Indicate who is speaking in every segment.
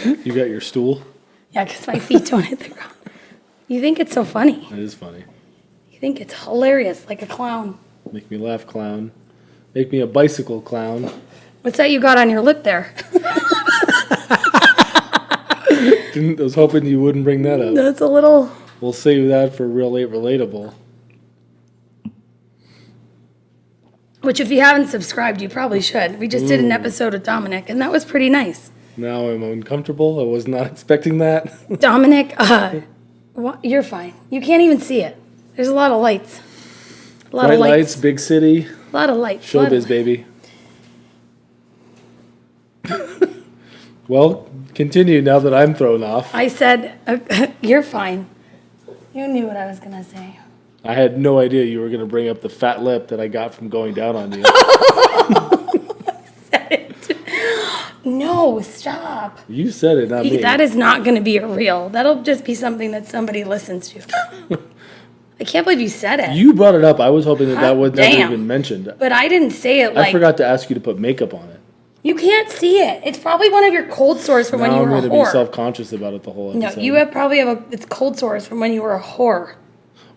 Speaker 1: You got your stool?
Speaker 2: Yeah, because my feet don't hit the ground. You think it's so funny.
Speaker 1: It is funny.
Speaker 2: You think it's hilarious, like a clown.
Speaker 1: Make me laugh, clown. Make me a bicycle clown.
Speaker 2: What's that you got on your lip there?
Speaker 1: I was hoping you wouldn't bring that up.
Speaker 2: That's a little...
Speaker 1: We'll save that for Real Late Relatable.
Speaker 2: Which, if you haven't subscribed, you probably should. We just did an episode of Dominic, and that was pretty nice.
Speaker 1: Now I'm uncomfortable. I was not expecting that.
Speaker 2: Dominic, you're fine. You can't even see it. There's a lot of lights. A lot
Speaker 1: Bright
Speaker 2: of
Speaker 1: lights, big city.
Speaker 2: A lot of lights.
Speaker 1: Showbiz, baby. Well, continue now that I'm thrown off.
Speaker 2: I said, you're fine. You knew what I was going to say.
Speaker 1: I had no idea you were going to bring up the fat lip that I got from going down on you.
Speaker 2: I said it. No, stop.
Speaker 1: You said it, not me.
Speaker 2: That is not going to be a reel. That'll just be something that somebody listens to. I can't believe you said it.
Speaker 1: You brought it up. I was hoping that was never
Speaker 2: Damn.
Speaker 1: even mentioned.
Speaker 2: But I didn't say it like...
Speaker 1: I forgot to ask you to put makeup on it.
Speaker 2: You can't see it. It's probably one of your cold sores from when you were a whore.
Speaker 1: I'm going to be self-conscious about it the whole episode.
Speaker 2: No, you it's cold sores from when you were a whore.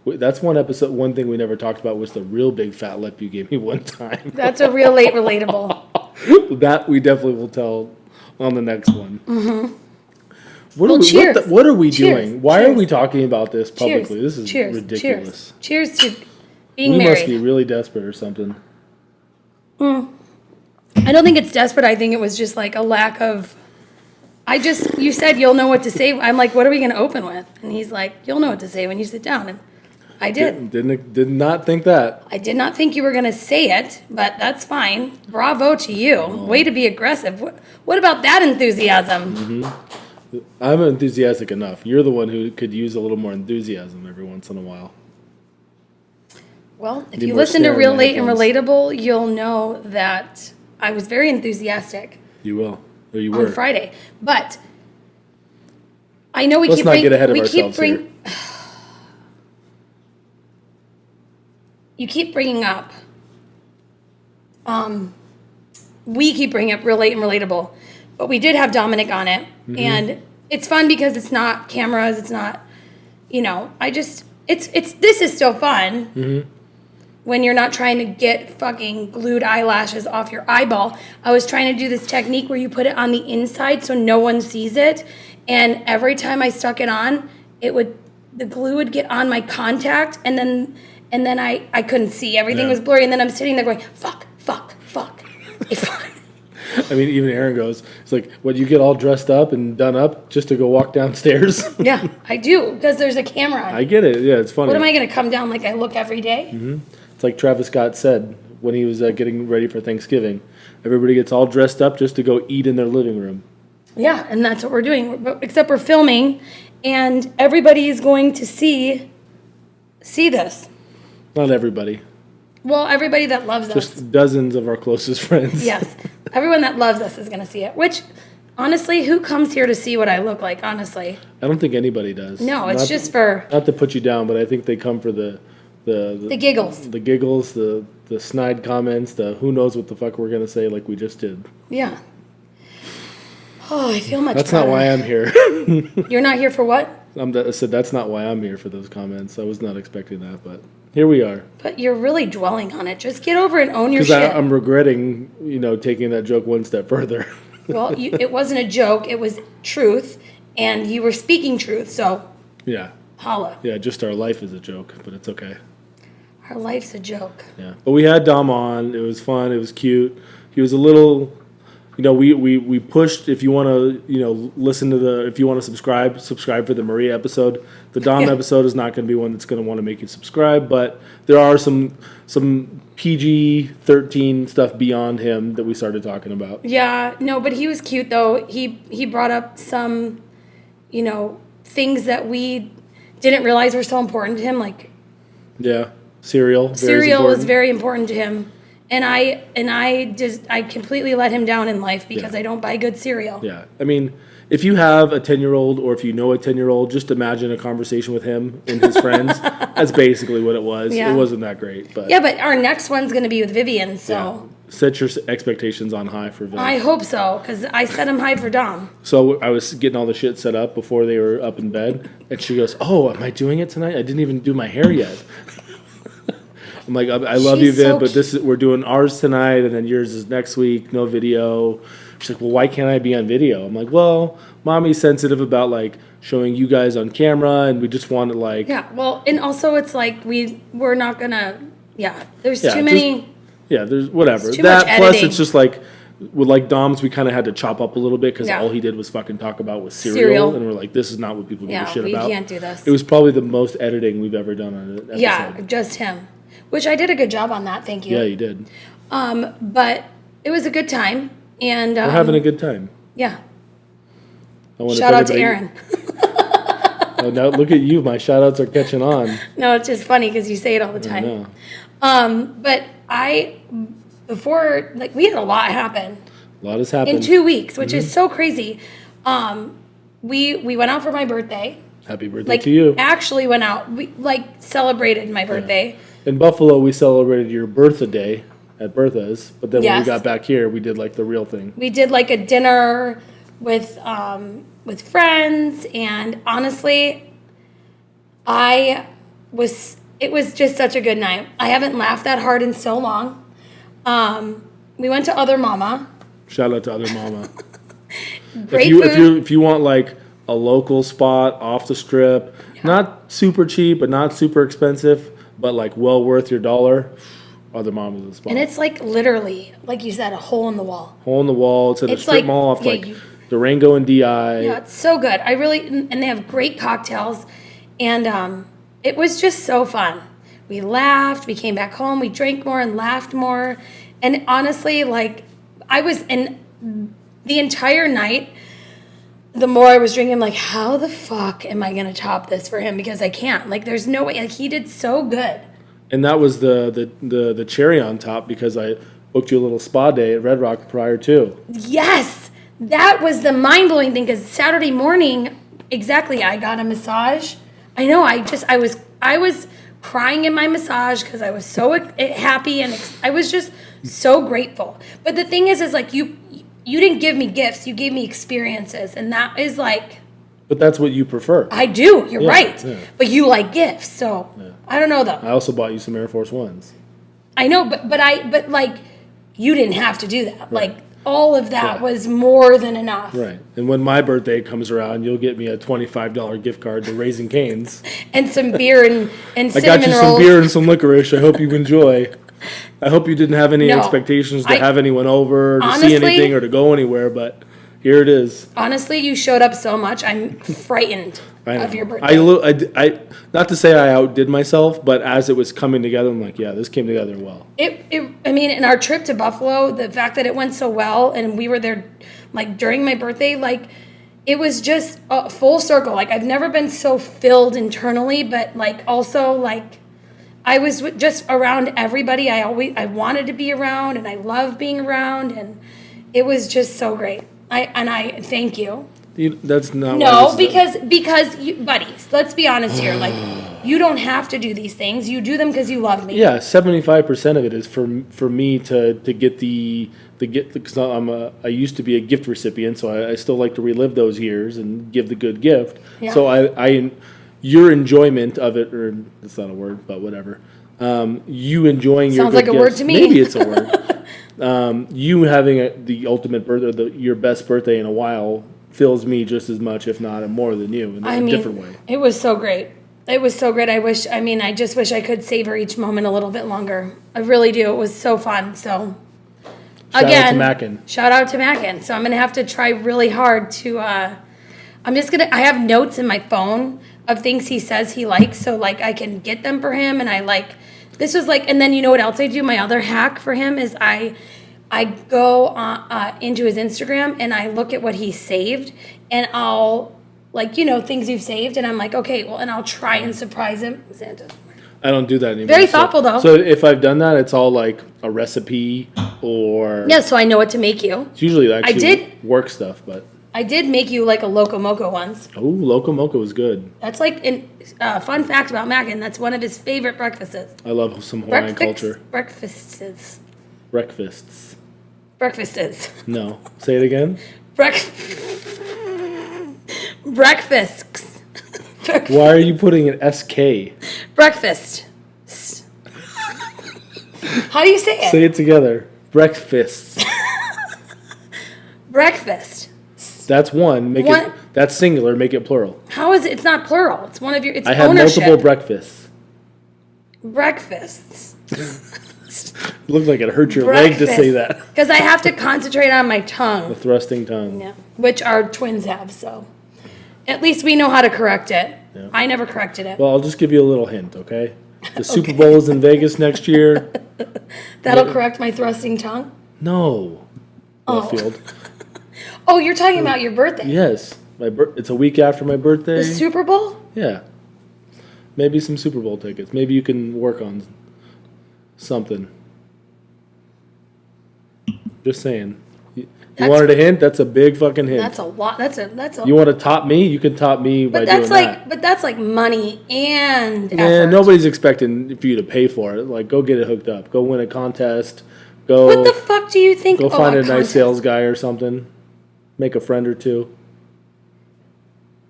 Speaker 1: That's one episode. One thing we never talked about was the real big fat lip you gave me one time.
Speaker 2: That's a real late relatable.
Speaker 1: That we definitely will tell on the next one. Mm-hmm.
Speaker 2: Cheers.
Speaker 1: What are we doing? Why are we talking about this publicly?
Speaker 2: Cheers.
Speaker 1: This is ridiculous.
Speaker 2: Cheers to being
Speaker 1: we
Speaker 2: married.
Speaker 1: Must be really desperate or something.
Speaker 2: I don't think it's desperate. I think it was just like a lack of... You said you'll know what to say. I'm like, what are we going to open with? And he's like, you'll know what to say when you sit down. And I did.
Speaker 1: Did not think that.
Speaker 2: I did not think you were going to say it, but that's fine. Bravo to you. Way to be aggressive. What about that enthusiasm?
Speaker 1: Mm-hmm. I'm enthusiastic enough. You're the one who could use a little more enthusiasm every once in a while.
Speaker 2: Well, if you listen to Real Late and Relatable, you'll know that I was very enthusiastic.
Speaker 1: You will. Or you were.
Speaker 2: On Friday. But I know
Speaker 1: Let's not get ahead of ourselves here.
Speaker 2: You keep bringing up, we keep bringing up Real Late and Relatable, but we did have Dominic on it, and it's fun because it's not cameras, it's not, this is still fun when you're not trying to get fucking glued eyelashes off your eyeball. I was trying to do this technique where you put it on the inside so no one sees it, and every time I stuck it on, the glue would get on my contact, and then I couldn't see. Everything was blurry, and then I'm sitting there going, fuck.
Speaker 1: I mean, even Aaron goes, it's like, what, you get all dressed up and done up just to go walk downstairs?
Speaker 2: Yeah, I do, because there's a camera on.
Speaker 1: I get it. Yeah, it's funny.
Speaker 2: What am I going to come down like I look every day?
Speaker 1: Mm-hmm. It's like Travis Scott said when he was getting ready for Thanksgiving. Everybody gets all dressed up just to go eat in their living room. Yeah,
Speaker 2: and that's what we're doing, except we're filming, and everybody is going to see this.
Speaker 1: Not everybody.
Speaker 2: Well, everybody that loves us.
Speaker 1: Just dozens of our closest friends.
Speaker 2: Yes. Everyone that loves us is going to see it. Which, honestly, who comes here to see what I look like, honestly?
Speaker 1: I don't think anybody does.
Speaker 2: No, it's just for...
Speaker 1: Not to put you down, but I think they come for the
Speaker 2: giggles.
Speaker 1: The giggles, the snide comments, the who knows what the fuck we're going to say like we just did.
Speaker 2: Yeah. Oh, I feel much
Speaker 1: That's
Speaker 2: better.
Speaker 1: not why I'm here.
Speaker 2: You're not here for what?
Speaker 1: I said that's not why I'm here for those comments. I was not expecting that, but here we are.
Speaker 2: But you're really dwelling on it. Just get over it and own your shit.
Speaker 1: Because I'm regretting, taking that joke one step further.
Speaker 2: Well, it wasn't a joke. It was truth, and you were speaking truth, so...
Speaker 1: Yeah.
Speaker 2: Holla.
Speaker 1: Yeah, just our life is a joke, but it's okay.
Speaker 2: Our life's a joke.
Speaker 1: Yeah. But we had Dom on. It was fun. It was cute. He was a little... we pushed, if you want to, listen to if you want to subscribe for the Maria episode. The Dom episode is not going to be one that's going to want to make you subscribe, but there are some PG-13 stuff beyond him that we started talking about.
Speaker 2: Yeah, no, but he was cute, though. He brought up some, things that we didn't realize were so important to him, like...
Speaker 1: Yeah, cereal.
Speaker 2: Cereal was very important to him. And I completely let him down in life because I don't buy good cereal.
Speaker 1: Yeah. I mean, if you have a 10-year-old or if you know a 10-year-old, just imagine a conversation with him and his friends. That's basically what it was. Yeah. It wasn't that great. But
Speaker 2: yeah, but our next one's going to be with Vivian, so...
Speaker 1: set your expectations on high for Vic.
Speaker 2: I hope so, because I set him high for Dom.
Speaker 1: So I was getting all the shit set up before they were up in bed, and she goes, "Oh, am I doing it tonight? I didn't even do my hair yet." I'm like, "I love you,
Speaker 2: She's
Speaker 1: Viv,
Speaker 2: so
Speaker 1: but we're doing ours tonight, and then yours is next week. No video." She's like, "Well, why can't I be on video?" I'm like, "Well, mommy's sensitive about like showing you guys on camera, and we just want to like."
Speaker 2: Yeah, well, and also it's like we're not gonna. Yeah, there's
Speaker 1: Yeah,
Speaker 2: too many.
Speaker 1: Yeah, there's whatever.
Speaker 2: It's too
Speaker 1: That
Speaker 2: much
Speaker 1: plus
Speaker 2: editing.
Speaker 1: it's just like with like Dom's, we kind of had to chop up a little bit because
Speaker 2: Yeah.
Speaker 1: all he did was fucking talk about was cereal,
Speaker 2: Cereal.
Speaker 1: and we're like, this is not what people give a
Speaker 2: Yeah,
Speaker 1: shit
Speaker 2: we
Speaker 1: about.
Speaker 2: can't do this.
Speaker 1: It was probably the most editing we've ever done on an episode.
Speaker 2: Yeah, just him, which I did a good job on that. Thank you.
Speaker 1: Yeah, you did.
Speaker 2: But it was a good time, and
Speaker 1: We're having a good time.
Speaker 2: yeah.
Speaker 1: I wonder if
Speaker 2: Shout out to
Speaker 1: everybody-
Speaker 2: Aaron.
Speaker 1: Oh, now look at you. My shout outs are catching on.
Speaker 2: No, it's just funny because you say it all the
Speaker 1: I
Speaker 2: time.
Speaker 1: know.
Speaker 2: But before, like, we had a lot happen
Speaker 1: A lot has happened.
Speaker 2: in 2 weeks, which is so crazy. We went out for my birthday.
Speaker 1: Happy birthday
Speaker 2: Like,
Speaker 1: to you.
Speaker 2: actually went out. We like celebrated my birthday.
Speaker 1: In Buffalo, we celebrated your birthday at Bertha's, but then when we
Speaker 2: Yes.
Speaker 1: got back here, we did like the real thing.
Speaker 2: We did like a dinner with friends, and honestly, it was just such a good night. I haven't laughed that hard in so long. We went to Other Mama.
Speaker 1: Shout out to Other Mama.
Speaker 2: Great
Speaker 1: if
Speaker 2: food.
Speaker 1: if you want like a local spot off the strip, not super cheap but not super expensive, but like well worth your dollar, Other Mama is the spot.
Speaker 2: And it's like literally, like you said, a hole in the wall.
Speaker 1: Hole in the wall. It's in a
Speaker 2: It's
Speaker 1: strip
Speaker 2: like-
Speaker 1: mall off
Speaker 2: yeah,
Speaker 1: like
Speaker 2: you-
Speaker 1: Durango and DI.
Speaker 2: Yeah, it's so good. And they have great cocktails, and it was just so fun. We laughed. We came back home. We drank more and laughed more. And honestly, like I was in the entire night. The more I was drinking, I'm like, how the fuck am I gonna top this for him? Because I can't. Like, there's no way. Like, he did so good.
Speaker 1: And that was the cherry on top because I booked you a little spa day at Red Rock prior to.
Speaker 2: Yes, that was the mind blowing thing. Because Saturday morning, exactly, I got a massage. I know. I was crying in my massage because I was so happy and I was just so grateful. But the thing is like you didn't give me gifts. You gave me experiences, and that is like.
Speaker 1: But that's what you prefer.
Speaker 2: I do. You're
Speaker 1: Yeah,
Speaker 2: right.
Speaker 1: yeah.
Speaker 2: But you like gifts, so I don't know though.
Speaker 1: I also bought you some Air Force Ones.
Speaker 2: I know, but like you didn't have to do that. Like all of that was more than enough.
Speaker 1: Right. And when my birthday comes around, you'll get me a $25 gift card to Raising Cane's.
Speaker 2: And some beer and
Speaker 1: I
Speaker 2: cinnamon
Speaker 1: got you
Speaker 2: rolls.
Speaker 1: some beer and some licorice. I hope you enjoy. I hope you didn't have any
Speaker 2: No.
Speaker 1: expectations to
Speaker 2: I-
Speaker 1: have anyone over, to
Speaker 2: Honestly-
Speaker 1: see anything, or to go anywhere, but here it is.
Speaker 2: Honestly, you showed up so much. I'm frightened
Speaker 1: I know.
Speaker 2: of your birthday.
Speaker 1: I not to say I outdid myself, but as it was coming together, I'm like, yeah, this came together well.
Speaker 2: I mean, in our trip to Buffalo, the fact that it went so well and we were there like during my birthday, like it was just a full circle. Like I've never been so filled internally, but like also like I was just around everybody I wanted to be around, and I love being around, and it was just so great. I thank you.
Speaker 1: That's not
Speaker 2: No,
Speaker 1: why this is-
Speaker 2: because you, buddies, let's be honest here. Like you don't have to do these things. You do them because you love me.
Speaker 1: Yeah, 75% of it is for me to get the gift, because I used to be a gift recipient, so I still like to relive those years and give the good gift.
Speaker 2: Yeah.
Speaker 1: So I your enjoyment of it, or it's not a word, but whatever. You enjoying your
Speaker 2: Sounds
Speaker 1: good
Speaker 2: like a word
Speaker 1: gifts-
Speaker 2: to me.
Speaker 1: Maybe it's a word. You having the ultimate birthday, your best birthday in a while, fills me just as much, if not more than you, in a different way.
Speaker 2: It was so great. It was so great. I just wish I could savor each moment a little bit longer. I really do. It was so fun. So,
Speaker 1: Shout out to
Speaker 2: again,
Speaker 1: Mackin.
Speaker 2: shout out to Mackin. So I'm going to have to try really hard to, I have notes in my phone of things he says he likes. So like I can get them for him. And this was like, and then you know what else I do? My other hack for him is I go into his Instagram and I look at what he saved, and I'll things you've saved, and I'm like, okay, well, and I'll try and surprise him. Santa.
Speaker 1: I don't do that anymore.
Speaker 2: Very thoughtful, though.
Speaker 1: So if I've done that, it's all like a recipe or
Speaker 2: Yeah, so I know what to make you.
Speaker 1: it's usually actually
Speaker 2: did-
Speaker 1: work stuff. But
Speaker 2: I did make you like a Loco Moco once.
Speaker 1: oh, Loco Moco was good.
Speaker 2: That's like a fun fact about Mackin. That's one of his favorite breakfasts.
Speaker 1: I love some Hawaiian culture.
Speaker 2: Breakfasts.
Speaker 1: Breakfasts.
Speaker 2: Breakfasts.
Speaker 1: No. Say it again.
Speaker 2: Breakfasts.
Speaker 1: Why are you putting an SK?
Speaker 2: Breakfast. How do you say it?
Speaker 1: Say it together. Breakfasts.
Speaker 2: Breakfast.
Speaker 1: That's one. That's singular. Make it plural.
Speaker 2: How is it? It's not plural. It's one of your. It's
Speaker 1: I have
Speaker 2: ownership.
Speaker 1: multiple breakfasts.
Speaker 2: Breakfasts.
Speaker 1: It looked like it hurt your leg to say that.
Speaker 2: Because I have to concentrate on my tongue.
Speaker 1: The thrusting tongue.
Speaker 2: Yeah. Which our twins have, so at least we know how to correct it.
Speaker 1: Yeah.
Speaker 2: I never corrected it.
Speaker 1: Well, I'll just give you a little hint, okay? The Super Bowl is in Vegas next year.
Speaker 2: That'll correct my thrusting tongue?
Speaker 1: No.
Speaker 2: Oh.
Speaker 1: Field.
Speaker 2: Oh, you're talking about your birthday?
Speaker 1: Yes. It's a week after my birthday.
Speaker 2: The Super Bowl?
Speaker 1: Yeah. Maybe some Super Bowl tickets. Maybe you can work on something. Just saying. You wanted a hint? That's a big fucking hint.
Speaker 2: That's a lot. That's a.
Speaker 1: You want to top me? You can top me by doing that.
Speaker 2: But that's like money and effort.
Speaker 1: Yeah, nobody's expecting for you to pay for it. Like, go get it hooked up. Go win a contest. Go.
Speaker 2: What the fuck do you think?
Speaker 1: Go find a nice sales guy or something. Make a friend or two.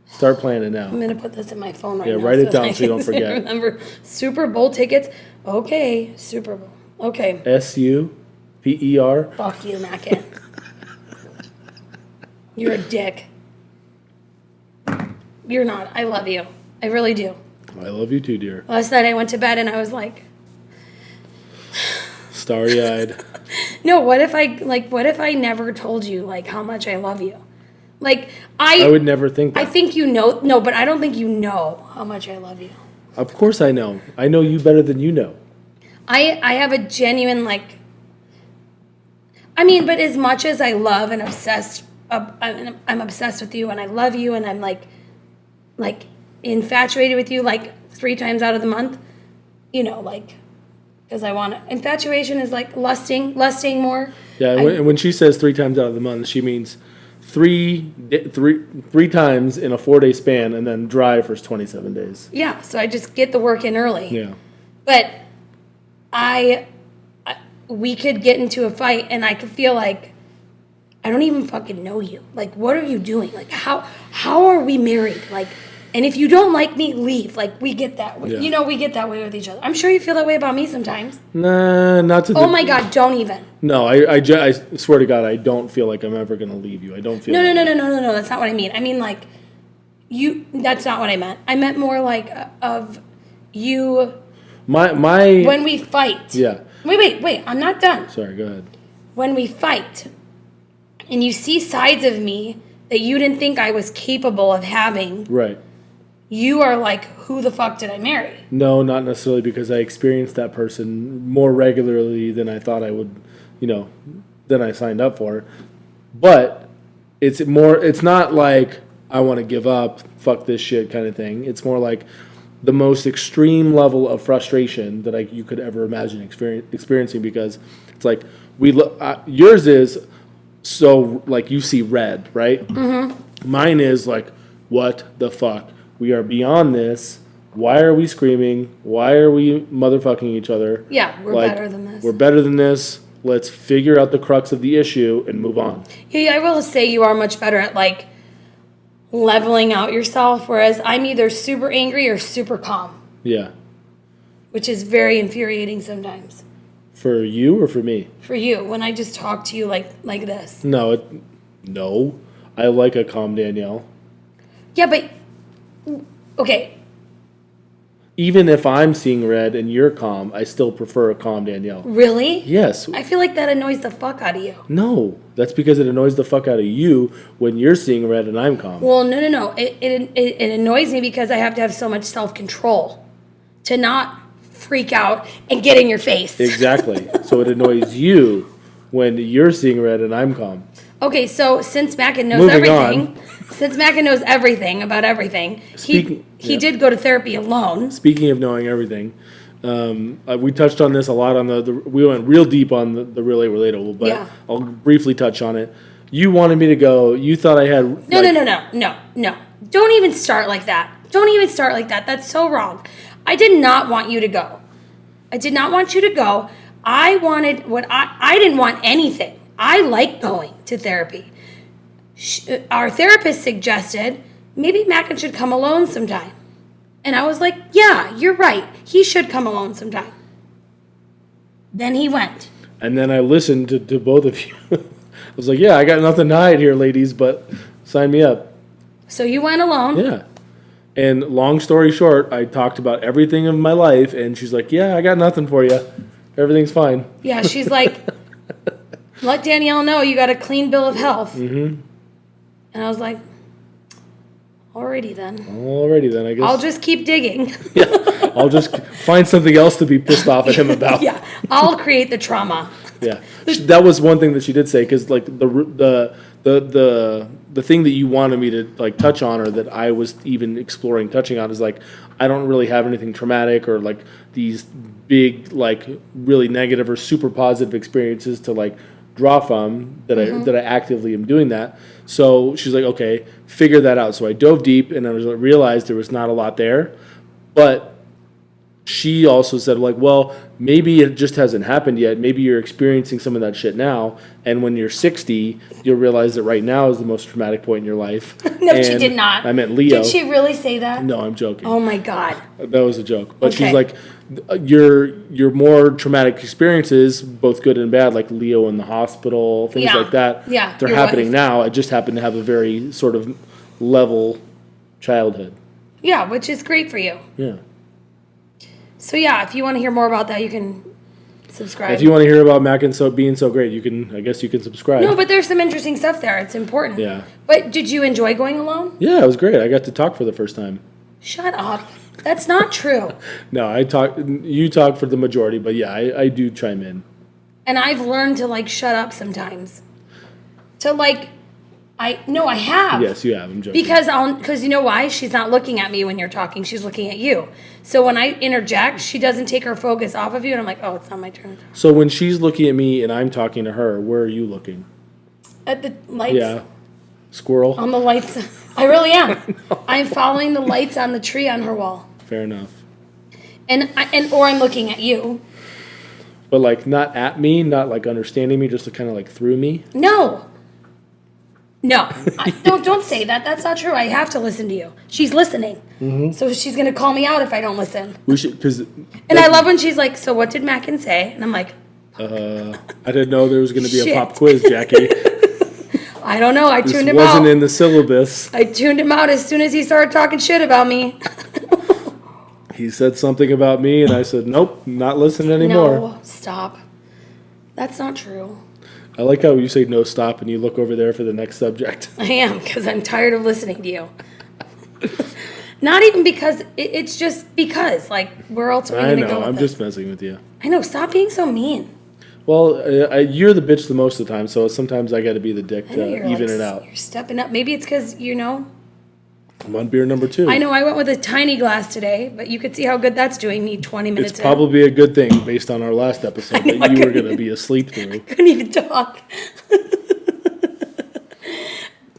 Speaker 1: Start planning now.
Speaker 2: I'm gonna put this in my phone right now.
Speaker 1: Yeah, write it down so you don't forget.
Speaker 2: Remember, Super Bowl tickets. Okay, Super Bowl. Okay.
Speaker 1: SUPER.
Speaker 2: Fuck you, Mackin. You're a dick. You're not. I love you. I really do.
Speaker 1: I love you too, dear.
Speaker 2: Last night I went to bed and I was like,
Speaker 1: starry-eyed.
Speaker 2: No, what if I never told you like how much I love you? Like
Speaker 1: I would never think that.
Speaker 2: I think you know. No, but I don't think you know how much I love you.
Speaker 1: Of course I know. I know you better than you know.
Speaker 2: I have a genuine like. I mean, but as much as I love and obsessed, I'm obsessed with you and I love you and I'm like infatuated with you like 3 times out of the month, you know, like because I want to. Infatuation is like lusting more.
Speaker 1: Yeah, when she says 3 times out of the month, she means three times in a 4-day span and then dry for 27 days.
Speaker 2: Yeah, so I just get the work in early.
Speaker 1: Yeah.
Speaker 2: But we could get into a fight and I could feel like I don't even fucking know you. Like, what are you doing? Like, how are we married? Like, and if you don't like me, leave. Like, we get that way.
Speaker 1: Yeah.
Speaker 2: You know, we get that way with each other. I'm sure you feel that way about me sometimes.
Speaker 1: Nah, not to.
Speaker 2: Oh my God, don't even.
Speaker 1: No, I swear to God, I don't feel like I'm ever gonna leave you. I don't feel.
Speaker 2: No. That's not what I mean. I mean like, you. That's not what I meant. I meant more like of you.
Speaker 1: My.
Speaker 2: When we fight.
Speaker 1: Yeah.
Speaker 2: Wait. I'm not done.
Speaker 1: Sorry. Go ahead.
Speaker 2: When we fight, and you see sides of me that you didn't think I was capable of having.
Speaker 1: Right.
Speaker 2: You are like, who the fuck did I marry?
Speaker 1: No, not necessarily because I experienced that person more regularly than I thought I would, than I signed up for. But it's not like I want to give up, fuck this shit kind of thing. It's more like the most extreme level of frustration that you could ever imagine experiencing because it's like yours is so like you see red, right? Mm-hmm. Mine is like, what the fuck? We are beyond this. Why are we screaming? Why are we motherfucking each other?
Speaker 2: Yeah, we're better than this.
Speaker 1: We're better than this. Let's figure out the crux of the issue and move on.
Speaker 2: Yeah, I will say you are much better at like leveling out yourself, whereas I'm either super angry or super calm.
Speaker 1: Yeah.
Speaker 2: Which is very infuriating sometimes.
Speaker 1: For you or for me?
Speaker 2: For you, when I just talk to you like this.
Speaker 1: No. I like a calm Danielle.
Speaker 2: Yeah, but okay.
Speaker 1: Even if I'm seeing red and you're calm, I still prefer a calm Danielle.
Speaker 2: Really?
Speaker 1: Yes.
Speaker 2: I feel like that annoys the fuck out of you.
Speaker 1: No, that's because it annoys the fuck out of you when you're seeing red and I'm calm.
Speaker 2: Well, no. It annoys me because I have to have so much self-control to not freak out and get in your face.
Speaker 1: Exactly. So it annoys you when you're seeing red and I'm calm.
Speaker 2: Okay, so since Mackin knows everything about everything, he did go to therapy alone.
Speaker 1: Speaking of knowing everything, we touched on this a lot on we went real deep on the really relatable, but yeah. I'll briefly touch on it. You wanted me to go. You thought I had
Speaker 2: No. Don't even start like that. That's so wrong. I did not want you to go. I wanted what I didn't want anything. I like going to therapy. Our therapist suggested maybe Mackin should come alone sometime. And I was like, yeah, you're right. He should come alone sometime. Then he went.
Speaker 1: And then I listened to both of you. I was like, yeah, I got nothing to hide here, ladies, but sign me up.
Speaker 2: So you went alone.
Speaker 1: Yeah. And long story short, I talked about everything in my life, and she's like, yeah, I got nothing for you. Everything's fine.
Speaker 2: Yeah, she's like, let Danielle know you got a clean bill of health. Mm-hmm. And I was like, alrighty then, I guess.
Speaker 1: I'll
Speaker 2: just keep digging.
Speaker 1: Yeah, I'll just find something else to be pissed off at him about.
Speaker 2: Yeah, I'll create the trauma.
Speaker 1: Yeah, that was one thing that she did say, because like the thing that you wanted me to like touch on, or that I was even exploring touching on, is like I don't really have anything traumatic or like these big like really negative or super positive experiences to like draw from that I actively am doing that. So she's like, okay, figure that out. So I dove deep and I realized there was not a lot there, but she also said like, well, maybe it just hasn't happened yet. Maybe you're experiencing some of that shit now, and when you're 60, you'll realize that right now is the most traumatic point in your life.
Speaker 2: No,
Speaker 1: and
Speaker 2: she did not.
Speaker 1: I meant Leo.
Speaker 2: Did she really say that?
Speaker 1: No, I'm joking.
Speaker 2: Oh my God.
Speaker 1: That was a joke. But
Speaker 2: Okay.
Speaker 1: she's like, your more traumatic experiences, both good and bad, like Leo in the hospital, things like that.
Speaker 2: Yeah.
Speaker 1: They're happening now. I just happen to have a very sort of level childhood.
Speaker 2: Yeah, which is great for you.
Speaker 1: Yeah.
Speaker 2: So yeah, if you want to hear more about that, you can subscribe.
Speaker 1: If you want to hear about Mackin being so great, I guess you can subscribe.
Speaker 2: No, but there's some interesting stuff there. It's important.
Speaker 1: Yeah.
Speaker 2: But did you enjoy going alone?
Speaker 1: Yeah, it was great. I got to talk for the first time.
Speaker 2: Shut up. That's not true.
Speaker 1: No, you talk for the majority, but yeah, I do chime in.
Speaker 2: And I've learned to like shut up sometimes. To like, I have.
Speaker 1: Yes, you have. I'm joking.
Speaker 2: Because you know why? She's not looking at me when you're talking. She's looking at you. So when I interject, she doesn't take her focus off of you, and I'm like, oh, it's not my turn to talk.
Speaker 1: So when she's looking at me and I'm talking to her, where are you looking?
Speaker 2: At the lights.
Speaker 1: Yeah. Squirrel?
Speaker 2: On the lights. I really am. I'm following the lights on the tree on her wall.
Speaker 1: Fair enough.
Speaker 2: Or I'm looking at you.
Speaker 1: But like not at me, not like understanding me, just kind of like through me?
Speaker 2: No. Don't say that. That's not true. I have to listen to you. She's listening. Mm-hmm. So she's going to call me out if I don't listen.
Speaker 1: We should,
Speaker 2: and I love when she's like, so what did Mackin say? And I'm like,
Speaker 1: I didn't know there was going to be a pop quiz, Jackie.
Speaker 2: I don't know. I tuned him out.
Speaker 1: This wasn't in the syllabus.
Speaker 2: I tuned him out as soon as he started talking shit about me.
Speaker 1: He said something about me, and I said, nope, not listening anymore.
Speaker 2: No, stop. That's not true.
Speaker 1: I like how you say no, stop, and you look over there for the next subject.
Speaker 2: I am, because I'm tired of listening to you. Not even because, it's just because. Like, where else are we going to go with
Speaker 1: I'm
Speaker 2: this?
Speaker 1: just messing with you.
Speaker 2: I know, stop being so mean.
Speaker 1: Well, you're the bitch the most of the time, so sometimes I got to be the dick to even it out.
Speaker 2: You're stepping up. Maybe it's because,
Speaker 1: I'm on beer number 2.
Speaker 2: I know I went with a tiny glass today, but you could see how good that's doing me 20 minutes
Speaker 1: It's probably a good thing based on our last episode that you were going to be asleep through.
Speaker 2: I couldn't even talk.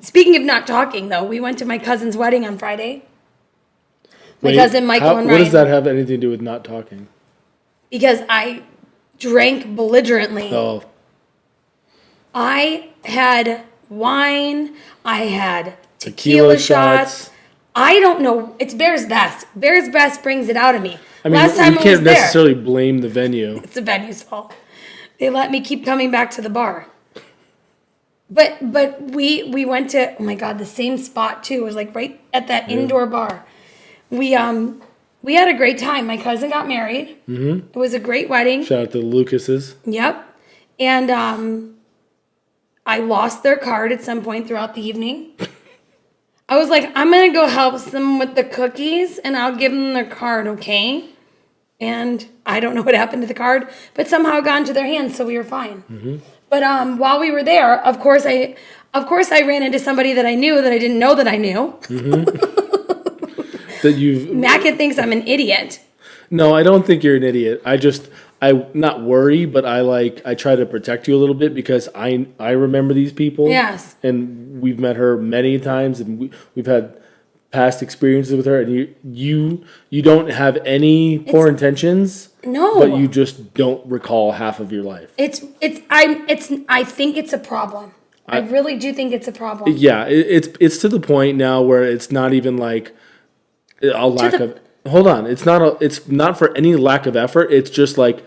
Speaker 2: Speaking of not talking, though, we went to my cousin's wedding on Friday. My cousin Michael and Ryan.
Speaker 1: What does that have anything to do with not talking?
Speaker 2: Because I drank belligerently.
Speaker 1: Oh.
Speaker 2: I had wine. I had tequila shots. I don't know. It's Bear's Best. Bear's Best brings it out of me.
Speaker 1: I mean,
Speaker 2: Last time
Speaker 1: you
Speaker 2: I
Speaker 1: can't
Speaker 2: was there,
Speaker 1: necessarily blame the venue.
Speaker 2: it's the venue's fault. They let me keep coming back to the bar. But we went to, oh my God, the same spot too. It was like right at that indoor bar. We had a great time. My cousin got married. Mm-hmm. It was a great wedding.
Speaker 1: Shout out to the Lucases.
Speaker 2: Yep. And I lost their card at some point throughout the evening. I was like, I'm going to go help them with the cookies, and I'll give them their card, okay? And I don't know what happened to the card, but somehow it got into their hands, so we were fine. Mm-hmm. But while we were there, of course I ran into somebody that I knew that I didn't know that I knew. Mm-hmm. Mackin thinks I'm an idiot.
Speaker 1: No, I don't think you're an idiot. I not worry, but I try to protect you a little bit because I remember these people.
Speaker 2: Yes.
Speaker 1: And we've met her many times, and we've had past experiences with her, and you don't have any poor intentions.
Speaker 2: No,
Speaker 1: but you just don't recall half of your life.
Speaker 2: I think it's a problem. I really do think it's a problem.
Speaker 1: Yeah, it's to the point now where it's not even like a lack of. Hold on, it's not for any lack of effort. It's just like,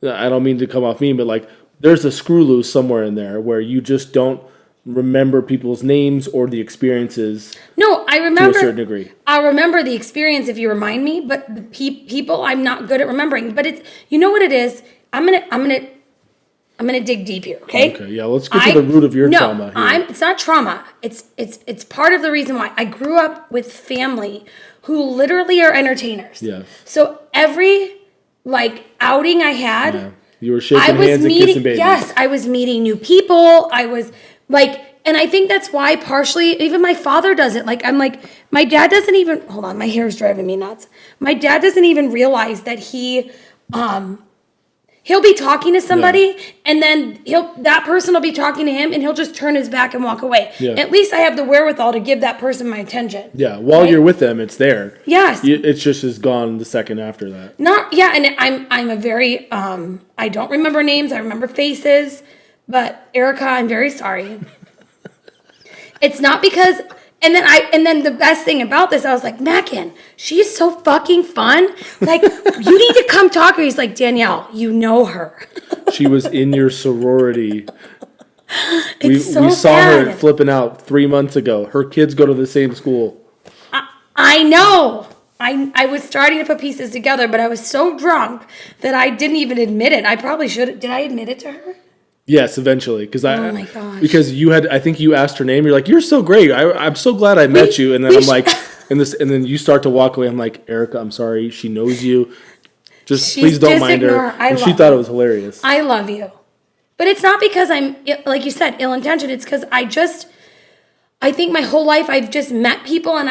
Speaker 1: I don't mean to come off mean, but like there's a screw loose somewhere in there where you just don't remember people's names or the experiences.
Speaker 2: No, I remember
Speaker 1: to a certain degree.
Speaker 2: I'll remember the experience if you remind me, but the people I'm not good at remembering. But it's, you know what it is. I'm gonna dig deep here. Okay.
Speaker 1: Okay. Yeah. Let's get to the root of your trauma. Here.
Speaker 2: It's not trauma. It's part of the reason why I grew up with family who literally are entertainers.
Speaker 1: Yeah.
Speaker 2: So every outing I had.
Speaker 1: Yeah. You were shaking hands and kissing babies.
Speaker 2: Yes, I was meeting new people. I was and I think that's why partially even my father does it. My dad doesn't even, hold on, my hair is driving me nuts. My dad doesn't even realize that he'll be talking to somebody and then that person will be talking to him and he'll just turn his back and walk away. Yeah. At least I have the wherewithal to give that person my attention.
Speaker 1: Yeah, while you're with them, it's there.
Speaker 2: Yes.
Speaker 1: It's just is gone the second after that.
Speaker 2: And I'm a very, I don't remember names, I remember faces, but Erica, I'm very sorry. It's not because, and then the best thing about this, I was like, Mackin, she's so fucking fun. Like, you need to come talk to her. He's like, Danielle, you know her.
Speaker 1: She was in your sorority.
Speaker 2: We
Speaker 1: saw her flipping out 3 months ago. Her kids go to the same school.
Speaker 2: I know. I was starting to put pieces together, but I was so drunk that I didn't even admit it. I probably should. Did I admit it to her?
Speaker 1: Yes, eventually,
Speaker 2: oh my gosh!
Speaker 1: Because I think you asked her name. You're like, you're so great. I'm so glad I met you. And then I'm like, and then you start to walk away. I'm like, Erica, I'm sorry. She knows you. Please don't mind her. And she thought it was hilarious.
Speaker 2: I love you, but it's not because I'm, like you said, ill-intentioned. It's because I think my whole life I've just met people and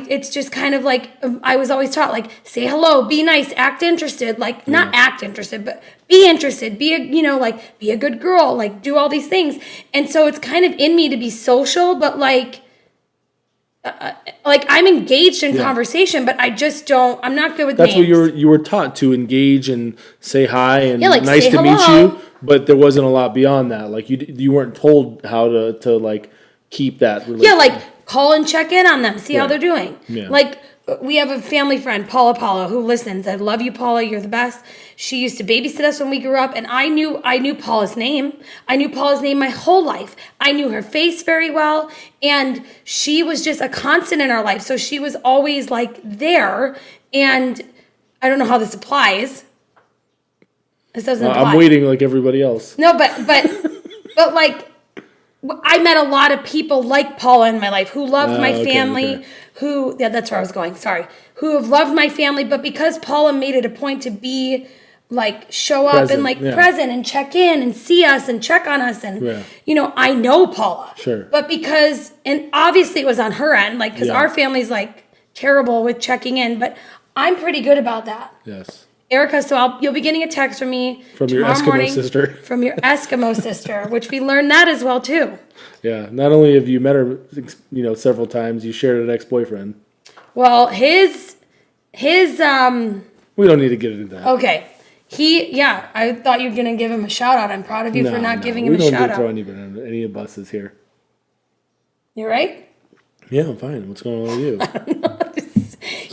Speaker 2: it's just kind of like, I was always taught, like, say hello, be nice, act interested, not act interested, but be interested, be a good girl, do all these things. And so it's kind of in me to be social, but I'm engaged in conversation, but I just I'm not good with names.
Speaker 1: That's what you were taught, to engage and say hi and nice to
Speaker 2: hello.
Speaker 1: meet you, but there wasn't a lot beyond that. You weren't told how to keep that relationship.
Speaker 2: Yeah, call and check in on them, see how they're doing. Yeah. We have a family friend, Paula, who listens. I love you, Paula. You're the best. She used to babysit us when we grew up, and I knew Paula's name. I knew Paula's name my whole life. I knew her face very well, and she was just a constant in our life. So she was always there, and I don't know how this applies. This doesn't apply.
Speaker 1: I'm waiting like everybody else.
Speaker 2: No, but I met a lot of people like Paula in my life who loved my family, that's where I was going, sorry, who have loved my family, but because Paula made it a point to be, show up present, and, present and check in and see us and check on us, and, I know Paula. Sure. But and obviously it was on her end, because our family's, terrible with checking in, but I'm pretty good about that.
Speaker 1: Yes.
Speaker 2: Erica, so you'll be getting a text from me
Speaker 1: from your Eskimo sister.
Speaker 2: From your Eskimo sister, which we learned that as well too.
Speaker 1: Yeah, not only have you met her, several times, you shared an ex-boyfriend.
Speaker 2: Well, his. We
Speaker 1: don't need to get into that.
Speaker 2: Okay, I thought you were gonna give him a shout out. I'm proud of you for not giving him a shout out.
Speaker 1: We don't throw any buses here.
Speaker 2: You right?
Speaker 1: Yeah, I'm fine. What's going on with you?
Speaker 2: I don't know.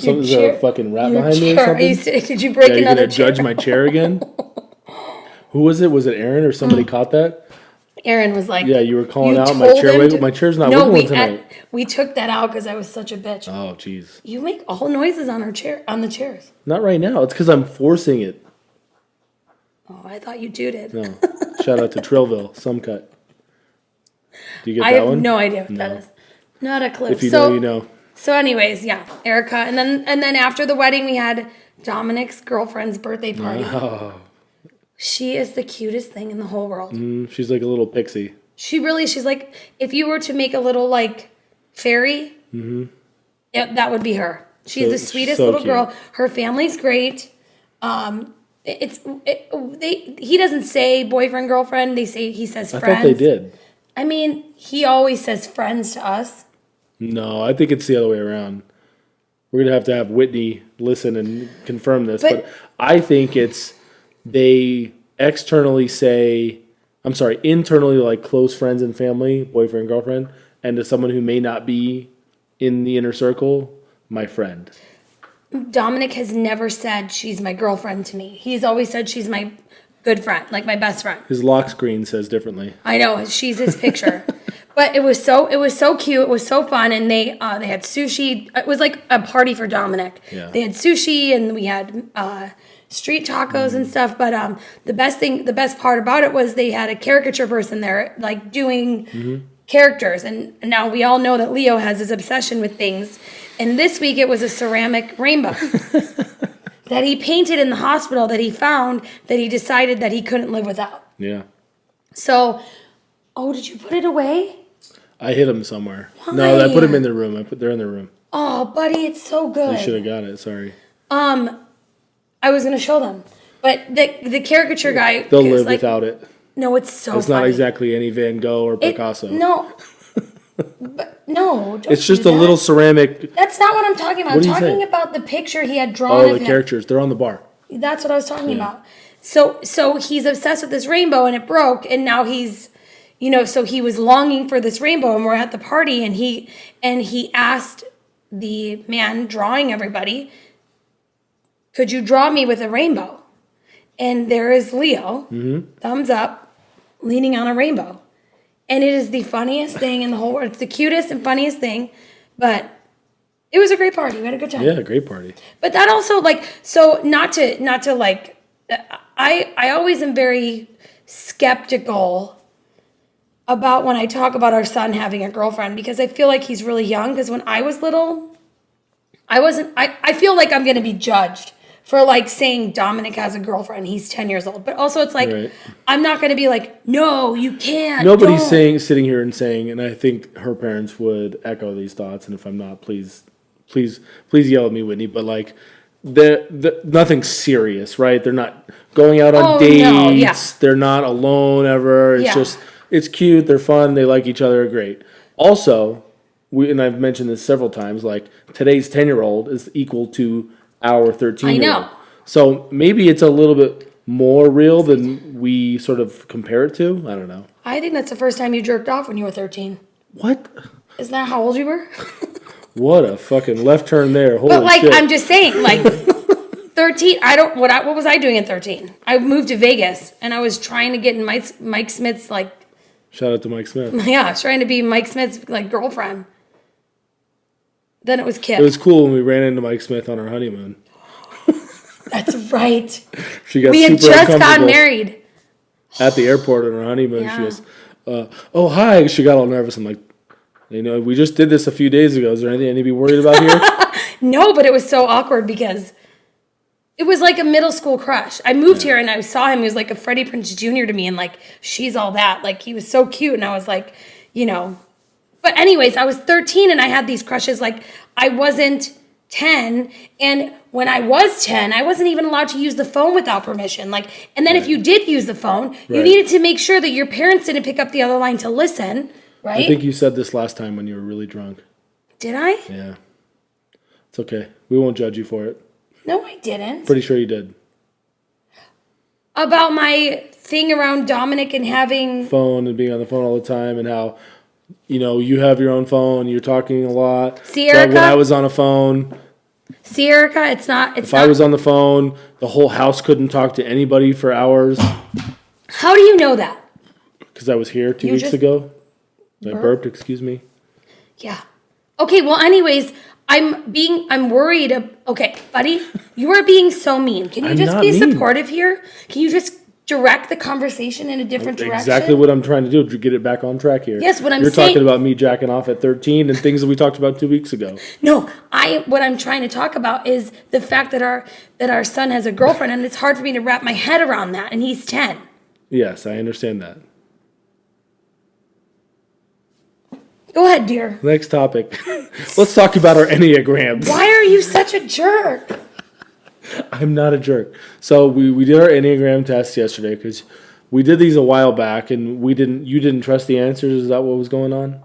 Speaker 1: Is there a fucking rat behind me or something?
Speaker 2: Did you break another chair?
Speaker 1: You're gonna judge my chair again? Who was it? Was it Aaron or somebody caught that?
Speaker 2: Aaron was like,
Speaker 1: yeah, you were calling out my chair. My chair's not wiggling tonight.
Speaker 2: We took that out because I was such a bitch.
Speaker 1: Oh, jeez.
Speaker 2: You make all noises on the chairs.
Speaker 1: Not right now. It's because I'm forcing it.
Speaker 2: Oh, I thought you did.
Speaker 1: No. Shout out to Trillville, some cut. Do you get that one?
Speaker 2: I have no idea what that is. Not a clue.
Speaker 1: If you know, you know.
Speaker 2: So anyways, Erica. And then after the wedding, we had Dominic's girlfriend's birthday party. Oh. She is the cutest thing in the whole world.
Speaker 1: She's like a little pixie.
Speaker 2: She's like, if you were to make a little fairy, that would be her. She's the sweetest little girl. Her family's great. He doesn't say boyfriend, girlfriend. He says friends.
Speaker 1: I thought they did.
Speaker 2: I mean, he always says friends to us.
Speaker 1: No, I think it's the other way around. We're going to have Whitney listen and confirm this. But I think it's they internally like close friends and family, boyfriend, girlfriend, and to someone who may not be in the inner circle, my friend.
Speaker 2: Dominic has never said she's my girlfriend to me. He's always said she's my good friend, like my best friend.
Speaker 1: His lock screen says differently.
Speaker 2: I know, she's his picture. But it was so cute. It was so fun, and they had sushi. It was like a party for Dominic.
Speaker 1: Yeah.
Speaker 2: They had sushi, and we had street tacos and stuff. But the best part about it was they had a caricature person there, like doing characters. And now we all know that Leo has his obsession with things. And this week it was a ceramic rainbow that he painted in the hospital that he found that he decided that he couldn't live without.
Speaker 1: Yeah.
Speaker 2: So, did you put it away?
Speaker 1: I hid them somewhere.
Speaker 2: Why?
Speaker 1: No, I put them in their room. They're in their room.
Speaker 2: Oh, buddy, it's so good.
Speaker 1: You should have got it. Sorry.
Speaker 2: I was gonna show them, but the caricature guy.
Speaker 1: They'll live without it.
Speaker 2: No, it's so.
Speaker 1: It's
Speaker 2: funny.
Speaker 1: not exactly any Van Gogh or Picasso.
Speaker 2: No. But no, don't
Speaker 1: it's just
Speaker 2: do
Speaker 1: a
Speaker 2: that.
Speaker 1: little ceramic.
Speaker 2: That's not what I'm talking about.
Speaker 1: What
Speaker 2: I'm
Speaker 1: are you
Speaker 2: talking
Speaker 1: saying?
Speaker 2: about the picture he had drawn.
Speaker 1: Oh,
Speaker 2: of
Speaker 1: the
Speaker 2: him.
Speaker 1: characters. They're on the bar.
Speaker 2: That's what I was talking about. So he's obsessed with this rainbow, and it broke, and now he's, so he was longing for this rainbow, and we're at the party, and he asked the man drawing everybody, "Could you draw me with a rainbow?" And there is Leo, thumbs up, leaning on a rainbow. And it is the funniest thing in the whole world. It's the cutest and funniest thing, but it was a great party. We had a good time.
Speaker 1: Yeah, great party.
Speaker 2: But that also not to like, I always am very skeptical about when I talk about our son having a girlfriend because I feel like he's really young. Because when I was little, I feel like I'm going to be judged for like saying Dominic has a girlfriend. He's 10 years old. But also it's like,
Speaker 1: right.
Speaker 2: I'm not going to be like, no, you can't.
Speaker 1: Nobody's sitting here and saying, and I think her parents would echo these thoughts. And if I'm not, please yell at me, Whitney. But like, nothing serious, right? They're not going out on dates. No, yeah. They're not alone ever. It's just, it's cute. They're fun. They like each other. Great. Also, and I've mentioned this several times, like today's 10-year-old is equal to our 13-year-old.
Speaker 2: I know.
Speaker 1: So maybe it's a little bit more real than we sort of compare it to. I don't know.
Speaker 2: I think that's the first time you jerked off when you were 13.
Speaker 1: What?
Speaker 2: Isn't that how old you were?
Speaker 1: What a fucking left turn there. Holy
Speaker 2: but like,
Speaker 1: shit.
Speaker 2: I'm just saying, like 13, what was I doing at 13? I moved to Vegas and I was trying to get in Mike Smith's like.
Speaker 1: Shout out to Mike Smith.
Speaker 2: Yeah, I was trying to be Mike Smith's like girlfriend. Then it was Kip.
Speaker 1: It was cool when we ran into Mike Smith on our honeymoon.
Speaker 2: That's right.
Speaker 1: We had just
Speaker 2: gotten married.
Speaker 1: At the airport on our honeymoon.
Speaker 2: Yeah.
Speaker 1: She goes, oh, hi. She got all nervous. I'm like, we just did this a few days ago. Is there anything I need to be worried about here?
Speaker 2: No, but it was so awkward because it was like a middle school crush. I moved here and I saw him. He was like a Freddie Prinze Jr. to me and like, she's all that. Like, he was so cute. And I was like, But anyways, I was 13 and I had these crushes. Like, I wasn't 10. And when I was 10, I wasn't even allowed to use the phone without permission. Like, and then if you did use the phone, you needed to make sure that your parents didn't pick up the other line to listen, right?
Speaker 1: I think you said this last time when you were really drunk.
Speaker 2: Did I?
Speaker 1: Yeah. It's okay. We won't judge you for it.
Speaker 2: No, I didn't.
Speaker 1: Pretty sure you did.
Speaker 2: About my thing around Dominic and having...
Speaker 1: phone and being on the phone all the time and how... you have your own phone, you're talking a lot.
Speaker 2: See, Erica?
Speaker 1: When I was on a phone...
Speaker 2: See, Erica, it's not...
Speaker 1: If I was on the phone, the whole house couldn't talk to anybody for hours.
Speaker 2: How do you know that?
Speaker 1: Because I was here 2 weeks ago. I burped, excuse me.
Speaker 2: Yeah. Okay, well, anyways, I'm worried. Okay, buddy, you are being so mean. Can you just be supportive here? Can you just direct the conversation in a different direction?
Speaker 1: Exactly what I'm trying to do to get it back on track here.
Speaker 2: Yes, what I'm
Speaker 1: You're
Speaker 2: saying...
Speaker 1: talking about me jacking off at 13 and things that we talked about 2 weeks ago.
Speaker 2: No, what I'm trying to talk about is the fact that our son has a girlfriend, and it's hard for me to wrap my head around that, and he's 10.
Speaker 1: Yes, I understand that.
Speaker 2: Go ahead, dear.
Speaker 1: Next topic. Let's talk about our Enneagrams.
Speaker 2: Why are you such a jerk?
Speaker 1: I'm not a jerk. So we did our Enneagram test yesterday because we did these a while back and you didn't trust the answers. Is that what was going on?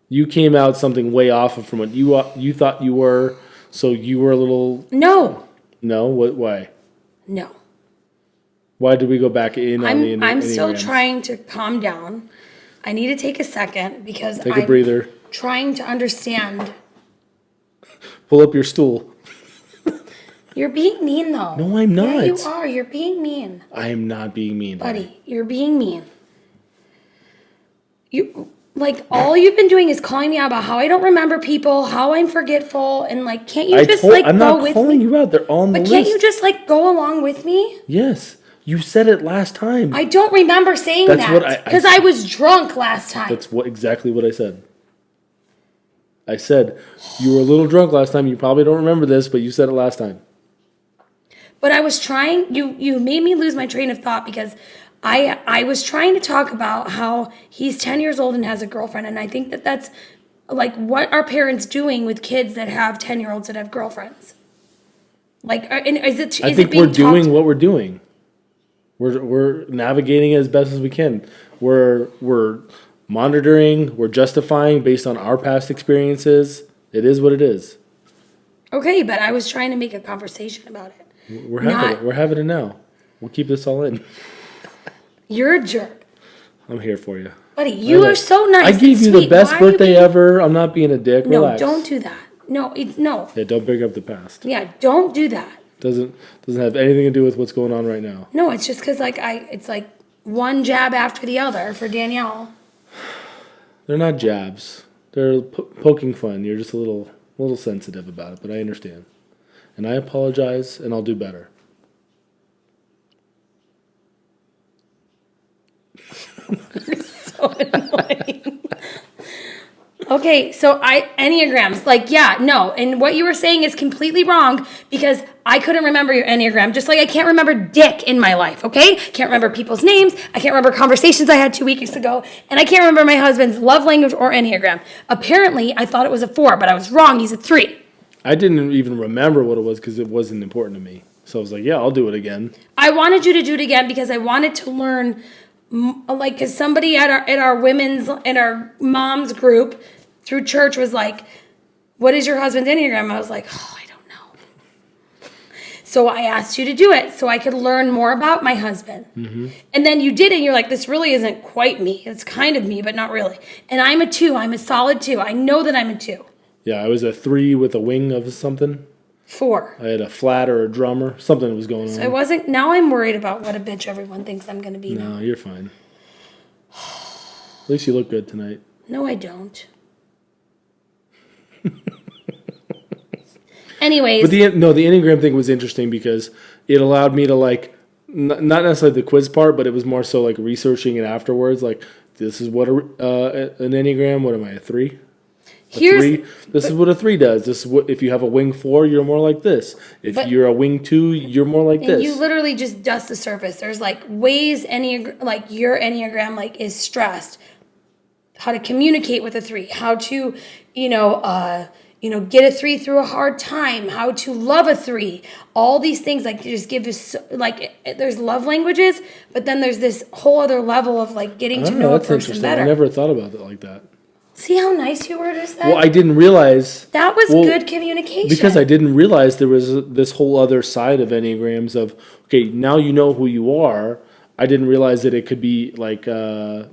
Speaker 1: You came out something way off from what you thought you were. So you were a little.
Speaker 2: No.
Speaker 1: No. What? Why?
Speaker 2: No.
Speaker 1: Why did we go back in on the?
Speaker 2: I'm still trying to calm down. I need to take a second because
Speaker 1: take a breather.
Speaker 2: Trying to understand.
Speaker 1: Pull up your stool.
Speaker 2: You're being mean, though.
Speaker 1: No, I'm not.
Speaker 2: Yeah, you are. You're being mean.
Speaker 1: I am not being mean,
Speaker 2: buddy. You're being mean. All you've been doing is calling me out about how I don't remember people, how I'm forgetful, and can't you
Speaker 1: I'm
Speaker 2: go with me?
Speaker 1: I'm not calling you out. They're on the list.
Speaker 2: But can't you just go along with me?
Speaker 1: Yes. You said it last time.
Speaker 2: I don't remember saying that because I was drunk last time.
Speaker 1: That's exactly what I said. I said you were a little drunk last time. You probably don't remember this, but you said it last time.
Speaker 2: But I was trying. You made me lose my train of thought because I was trying to talk about how he's 10 years old and has a girlfriend, and I think that's what are parents doing with kids that have 10-year-olds that have girlfriends? I think
Speaker 1: we're doing what we're doing. We're navigating it as best as we can. We're monitoring. We're justifying based on our past experiences. It is what it is.
Speaker 2: Okay, but I was trying to make a conversation about it.
Speaker 1: We're having it now. We'll keep this all in.
Speaker 2: You're a jerk.
Speaker 1: I'm here for you.
Speaker 2: Buddy, you are so nice.
Speaker 1: I gave you the best birthday ever. I'm not being a dick.
Speaker 2: No,
Speaker 1: relax.
Speaker 2: Don't do that. No.
Speaker 1: Yeah, don't bring up the past.
Speaker 2: Yeah, don't do that.
Speaker 1: Doesn't have anything to do with what's going on right now.
Speaker 2: No, it's just because it's one jab after the other for Danielle.
Speaker 1: They're not jabs. They're poking fun. You're just a little sensitive about it, but I understand. And I apologize, and I'll do better.
Speaker 2: You're so annoying. Okay, so Enneagrams, and what you were saying is completely wrong because I couldn't remember your Enneagram, just like I can't remember dick in my life, okay? Can't remember people's names, I can't remember conversations I had 2 weeks ago, and I can't remember my husband's love language or Enneagram. Apparently, I thought it was a 4, but I was wrong, he's a 3.
Speaker 1: I didn't even remember what it was because it wasn't important to me. So I was like, yeah, I'll do it again.
Speaker 2: I wanted you to do it again because I wanted to learn, because somebody at our mom's group through church was like, what is your husband's Enneagram? I was like, I don't know. So I asked you to do it so I could learn more about my husband. Mm-hmm. And then you did it and you're like, this really isn't quite me. It's kind of me, but not really. And I'm a 2. I'm a solid 2. I know that I'm a 2.
Speaker 1: Yeah, I was a 3 with a wing of something.
Speaker 2: 4.
Speaker 1: I had a flat or a drummer. Something was going on.
Speaker 2: So I wasn't. Now I'm worried about what a bitch everyone thinks I'm going to be.
Speaker 1: No, you're fine. At least you look good tonight.
Speaker 2: No, I don't. Anyways.
Speaker 1: But the Enneagram thing was interesting because it allowed me to not necessarily the quiz part, but it was more so researching it afterwards. This is what an Enneagram. What am I, a 3? This is what a 3 does. This is what if you have a wing 4, you're more like this. If you're a wing 2, you're more like this.
Speaker 2: You literally just dust the surface. There's ways your Enneagram is stressed. How to communicate with a 3. How to, get a 3 through a hard time. How to love a 3. All these things just give us there's love languages, but then there's this whole other level of getting to know a person better.
Speaker 1: I never thought about it like that.
Speaker 2: See how nice you were just then?
Speaker 1: Well, I didn't realize.
Speaker 2: That was good communication.
Speaker 1: Because I didn't realize there was this whole other side of Enneagrams of, okay, now you know who you are. I didn't realize that it could be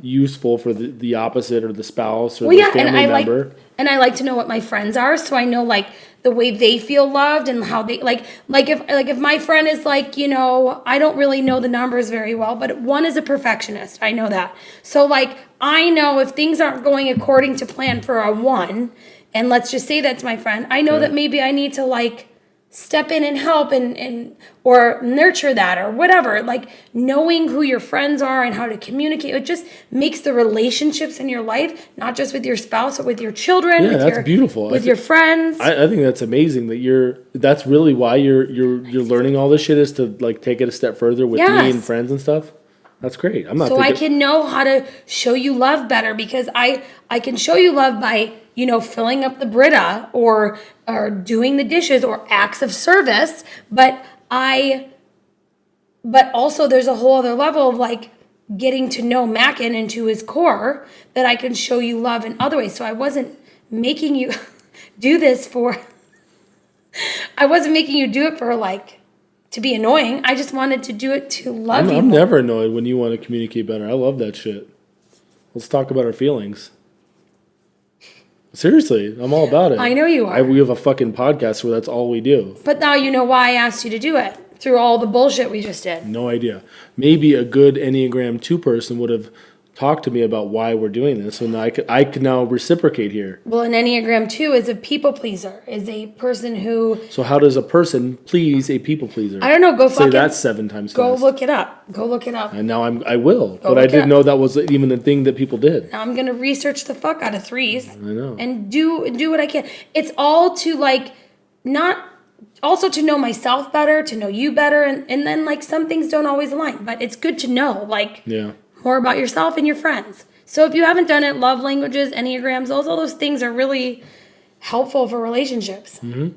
Speaker 1: useful for the opposite or the spouse or the family member.
Speaker 2: And I like to know what my friends are, so I know the way they feel loved and how they if my friend is I don't really know the numbers very well, but 1 is a perfectionist. I know that. So I know if things aren't going according to plan for a 1, and let's just say that's my friend, I know that maybe I need to step in and help and or nurture that or whatever. Knowing who your friends are and how to communicate, it just makes the relationships in your life, not just with your spouse, but with your children.
Speaker 1: Yeah, that's beautiful.
Speaker 2: With your friends.
Speaker 1: I think that's amazing that that's really why you're learning all this shit is to take it a step further with me and friends and stuff. That's great. I
Speaker 2: can know how to show you love better because I can show you love by filling up the Brita or doing the dishes or acts of service, but also there's a whole other level of getting to know Mackin into his core, that I can show you love in other ways. So I wasn't making you do this for, I wasn't making you do it for like, to be annoying. I just wanted to do it to love you.
Speaker 1: I'm never annoyed when you want to communicate better. I love that shit. Let's talk about our feelings. Seriously, I'm all about it.
Speaker 2: I know you are.
Speaker 1: We have a fucking podcast where that's all we do.
Speaker 2: But now you know why I asked you to do it, through all the bullshit we just did.
Speaker 1: No idea. Maybe a good Enneagram 2 person would have talked to me about why we're doing this, and I could now reciprocate here.
Speaker 2: Well, an Enneagram 2 is a people pleaser, is a person who...
Speaker 1: So how does a person please a people pleaser?
Speaker 2: I don't know, go fucking...
Speaker 1: Say that 7 times
Speaker 2: Go
Speaker 1: fast.
Speaker 2: look it up. Go look it up.
Speaker 1: And now I will.
Speaker 2: Go
Speaker 1: but I
Speaker 2: look it
Speaker 1: didn't
Speaker 2: up.
Speaker 1: know that was even a thing that people did.
Speaker 2: Now I'm going to research the fuck out of 3s.
Speaker 1: I know.
Speaker 2: And do what I can. It's all to like, not... Also to know myself better, to know you better, and then like some things don't always align. But it's good to know, like, more about yourself and your friends. So if you haven't done it, love languages, Enneagrams, all those things are really helpful for relationships.
Speaker 1: Mm-hmm.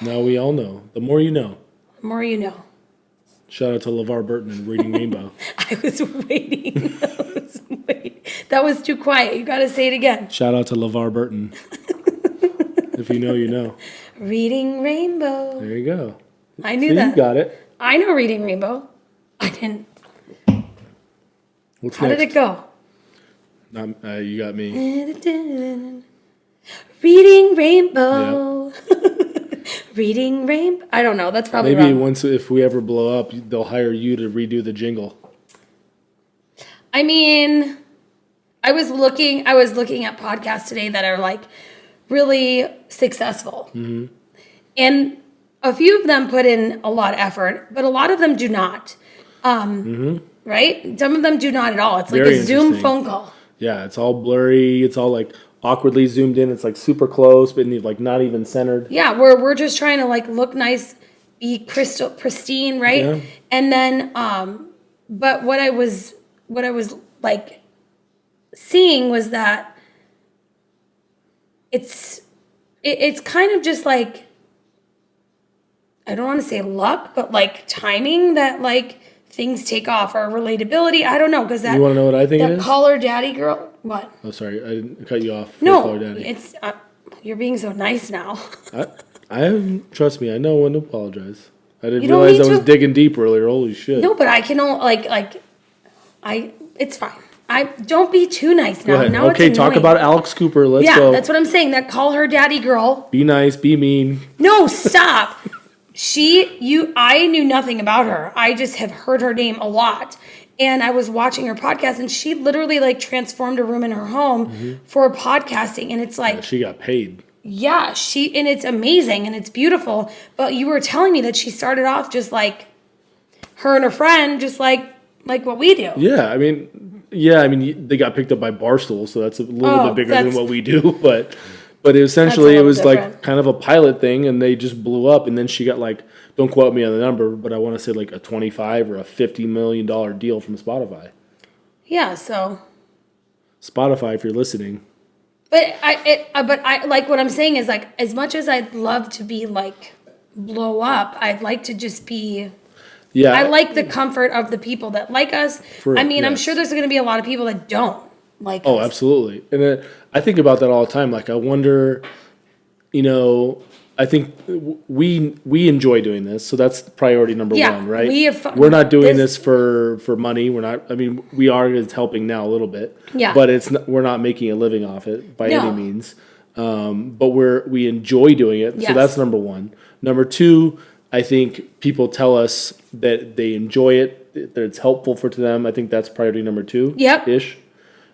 Speaker 1: Now we all know. The more you know.
Speaker 2: The more you know.
Speaker 1: Shout out to LeVar Burton and Reading Rainbow.
Speaker 2: I was waiting. That was too quiet. You got to say it again.
Speaker 1: Shout out to LeVar Burton. If you know, you know.
Speaker 2: Reading Rainbow.
Speaker 1: There you go.
Speaker 2: I knew that.
Speaker 1: You got it.
Speaker 2: I know Reading Rainbow. I didn't.
Speaker 1: What's
Speaker 2: How
Speaker 1: next?
Speaker 2: did it go?
Speaker 1: You got me.
Speaker 2: Reading Rainbow. Yep. Reading Rainbow. I don't know. That's probably
Speaker 1: Maybe
Speaker 2: wrong.
Speaker 1: if we ever blow up, they'll hire you to redo the jingle.
Speaker 2: I mean, I was looking at podcasts today that are like really successful.
Speaker 1: Mm-hmm.
Speaker 2: And a few of them put in a lot of effort, but a lot of them do not. Right? Some of them do not at all. It's like a Zoom phone call.
Speaker 1: Yeah, it's all blurry. It's all like awkwardly zoomed in. It's like super close, but like not even centered.
Speaker 2: Yeah, we're just trying to like look nice, be pristine, right?
Speaker 1: Yeah.
Speaker 2: And then, but what I was like seeing was that it's kind of just like, I don't want to say luck, but like timing that like things take off, or relatability. I don't know, because that...
Speaker 1: You want to know what I think it is?
Speaker 2: Call Her Daddy girl... What?
Speaker 1: Oh, sorry. I didn't cut you off.
Speaker 2: No,
Speaker 1: Call Her Daddy.
Speaker 2: it's... you're being so nice now.
Speaker 1: Trust me, I know when to apologize. I didn't
Speaker 2: You don't
Speaker 1: realize
Speaker 2: need
Speaker 1: I was
Speaker 2: to.
Speaker 1: digging deep earlier. Holy shit.
Speaker 2: No, but I can only... It's fine. Don't be too nice now.
Speaker 1: Go ahead.
Speaker 2: Now
Speaker 1: Okay,
Speaker 2: it's
Speaker 1: talk
Speaker 2: annoying.
Speaker 1: about Alex Cooper. Let's go.
Speaker 2: Yeah, that's what I'm saying. That Call Her Daddy girl...
Speaker 1: Be nice, be mean.
Speaker 2: No, stop. I knew nothing about her. I just have heard her name a lot. And I was watching her podcast, and she literally like transformed a room in her home for podcasting. And it's like...
Speaker 1: Yeah, she got paid.
Speaker 2: Yeah, and it's amazing and it's beautiful. But you were telling me that she started off just like her and her friend, just like what we do.
Speaker 1: Yeah, I mean, they got picked up by Barstool, so that's a little bit bigger than what we do. But essentially, it was
Speaker 2: different.
Speaker 1: like kind of a pilot thing, and they just blew up. And then she got like, don't quote me on the number, but I want to say like a $25 or a $50 million deal from Spotify.
Speaker 2: Yeah, so
Speaker 1: Spotify, if you're listening.
Speaker 2: But I like what I'm saying is like, as much as I'd love to be like blow up, I'd like to just be.
Speaker 1: Yeah,
Speaker 2: I like the comfort of the people that like us. I'm sure there's going to be a lot of people that don't like us.
Speaker 1: Oh, absolutely. And then I think about that all the time. Like, I wonder, I think we enjoy doing this, so that's priority number one, right? We're not doing this for money. We're not. I mean, we are helping now a little bit.
Speaker 2: Yeah.
Speaker 1: But we're not making a living off it by any means. But we enjoy doing it, so that's number one. Number two, I think people tell us that they enjoy it, that it's helpful to them. I think that's priority number two.
Speaker 2: Yep.
Speaker 1: Ish.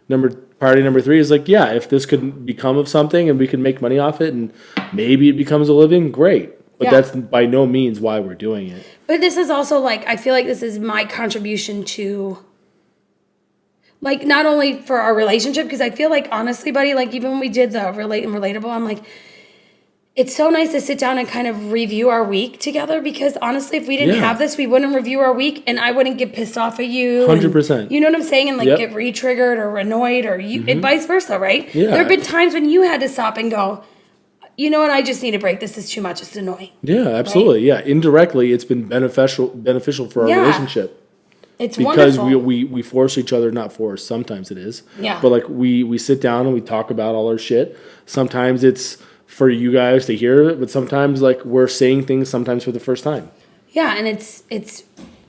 Speaker 1: Priority number three is like, yeah, if this could become of something and we can make money off it and maybe it becomes a living, great. But that's by no means why we're doing it.
Speaker 2: But this is also like, I feel like this is my contribution to, like, not only for our relationship, because I feel like, honestly, buddy, like, even when we did the Relate and Relatable, I'm like, it's so nice to sit down and kind of review our week together, because honestly, if we didn't have this, we wouldn't review our week, and I wouldn't get pissed off at you.
Speaker 1: 100%.
Speaker 2: You know what I'm saying? And like get re-triggered or annoyed, or you, and vice versa, right?
Speaker 1: Yeah.
Speaker 2: There have been times when you had to stop and go, you know what, I just need a break. This is too much. It's annoying.
Speaker 1: Yeah, absolutely. Right? Yeah, indirectly, it's been beneficial for our relationship.
Speaker 2: It's
Speaker 1: because
Speaker 2: wonderful.
Speaker 1: we force each other, not force, sometimes it is.
Speaker 2: Yeah.
Speaker 1: But like we sit down and we talk about all our shit. Sometimes it's for you guys to hear it, but sometimes like we're saying things sometimes for the first time.
Speaker 2: Yeah, and it's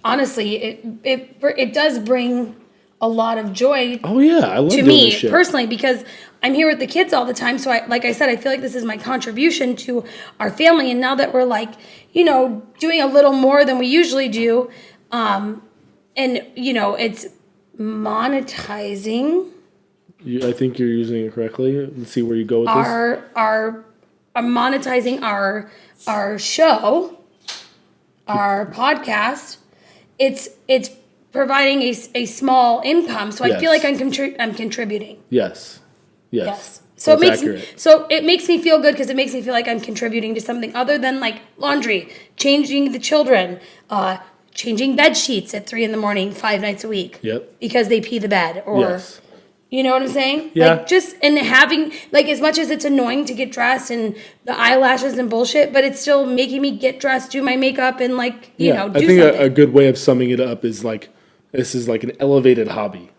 Speaker 2: honestly it does bring a lot of joy.
Speaker 1: Oh yeah, I love
Speaker 2: to
Speaker 1: doing
Speaker 2: me
Speaker 1: this shit.
Speaker 2: personally, because I'm here with the kids all the time. So like I said, I feel like this is my contribution to our family. And now that we're like, doing a little more than we usually do, and it's monetizing.
Speaker 1: I think you're using it correctly. Let's see where you go with this.
Speaker 2: Our monetizing our show, our podcast. It's providing a small income, so I feel like I'm contributing.
Speaker 1: Yes.
Speaker 2: So
Speaker 1: That's
Speaker 2: it makes me feel good because it makes me feel like I'm contributing to something other than like laundry, changing the children, changing bed sheets at 3 a.m, 5 nights a week.
Speaker 1: Yep.
Speaker 2: Because they pee the bed, or
Speaker 1: Yes.
Speaker 2: you know what I'm saying?
Speaker 1: Yeah.
Speaker 2: Like and having like, as much as it's annoying to get dressed and the eyelashes and bullshit, but it's still making me get dressed, do my makeup, and like do
Speaker 1: I think
Speaker 2: something.
Speaker 1: a good way of summing it up is like this is like an elevated hobby.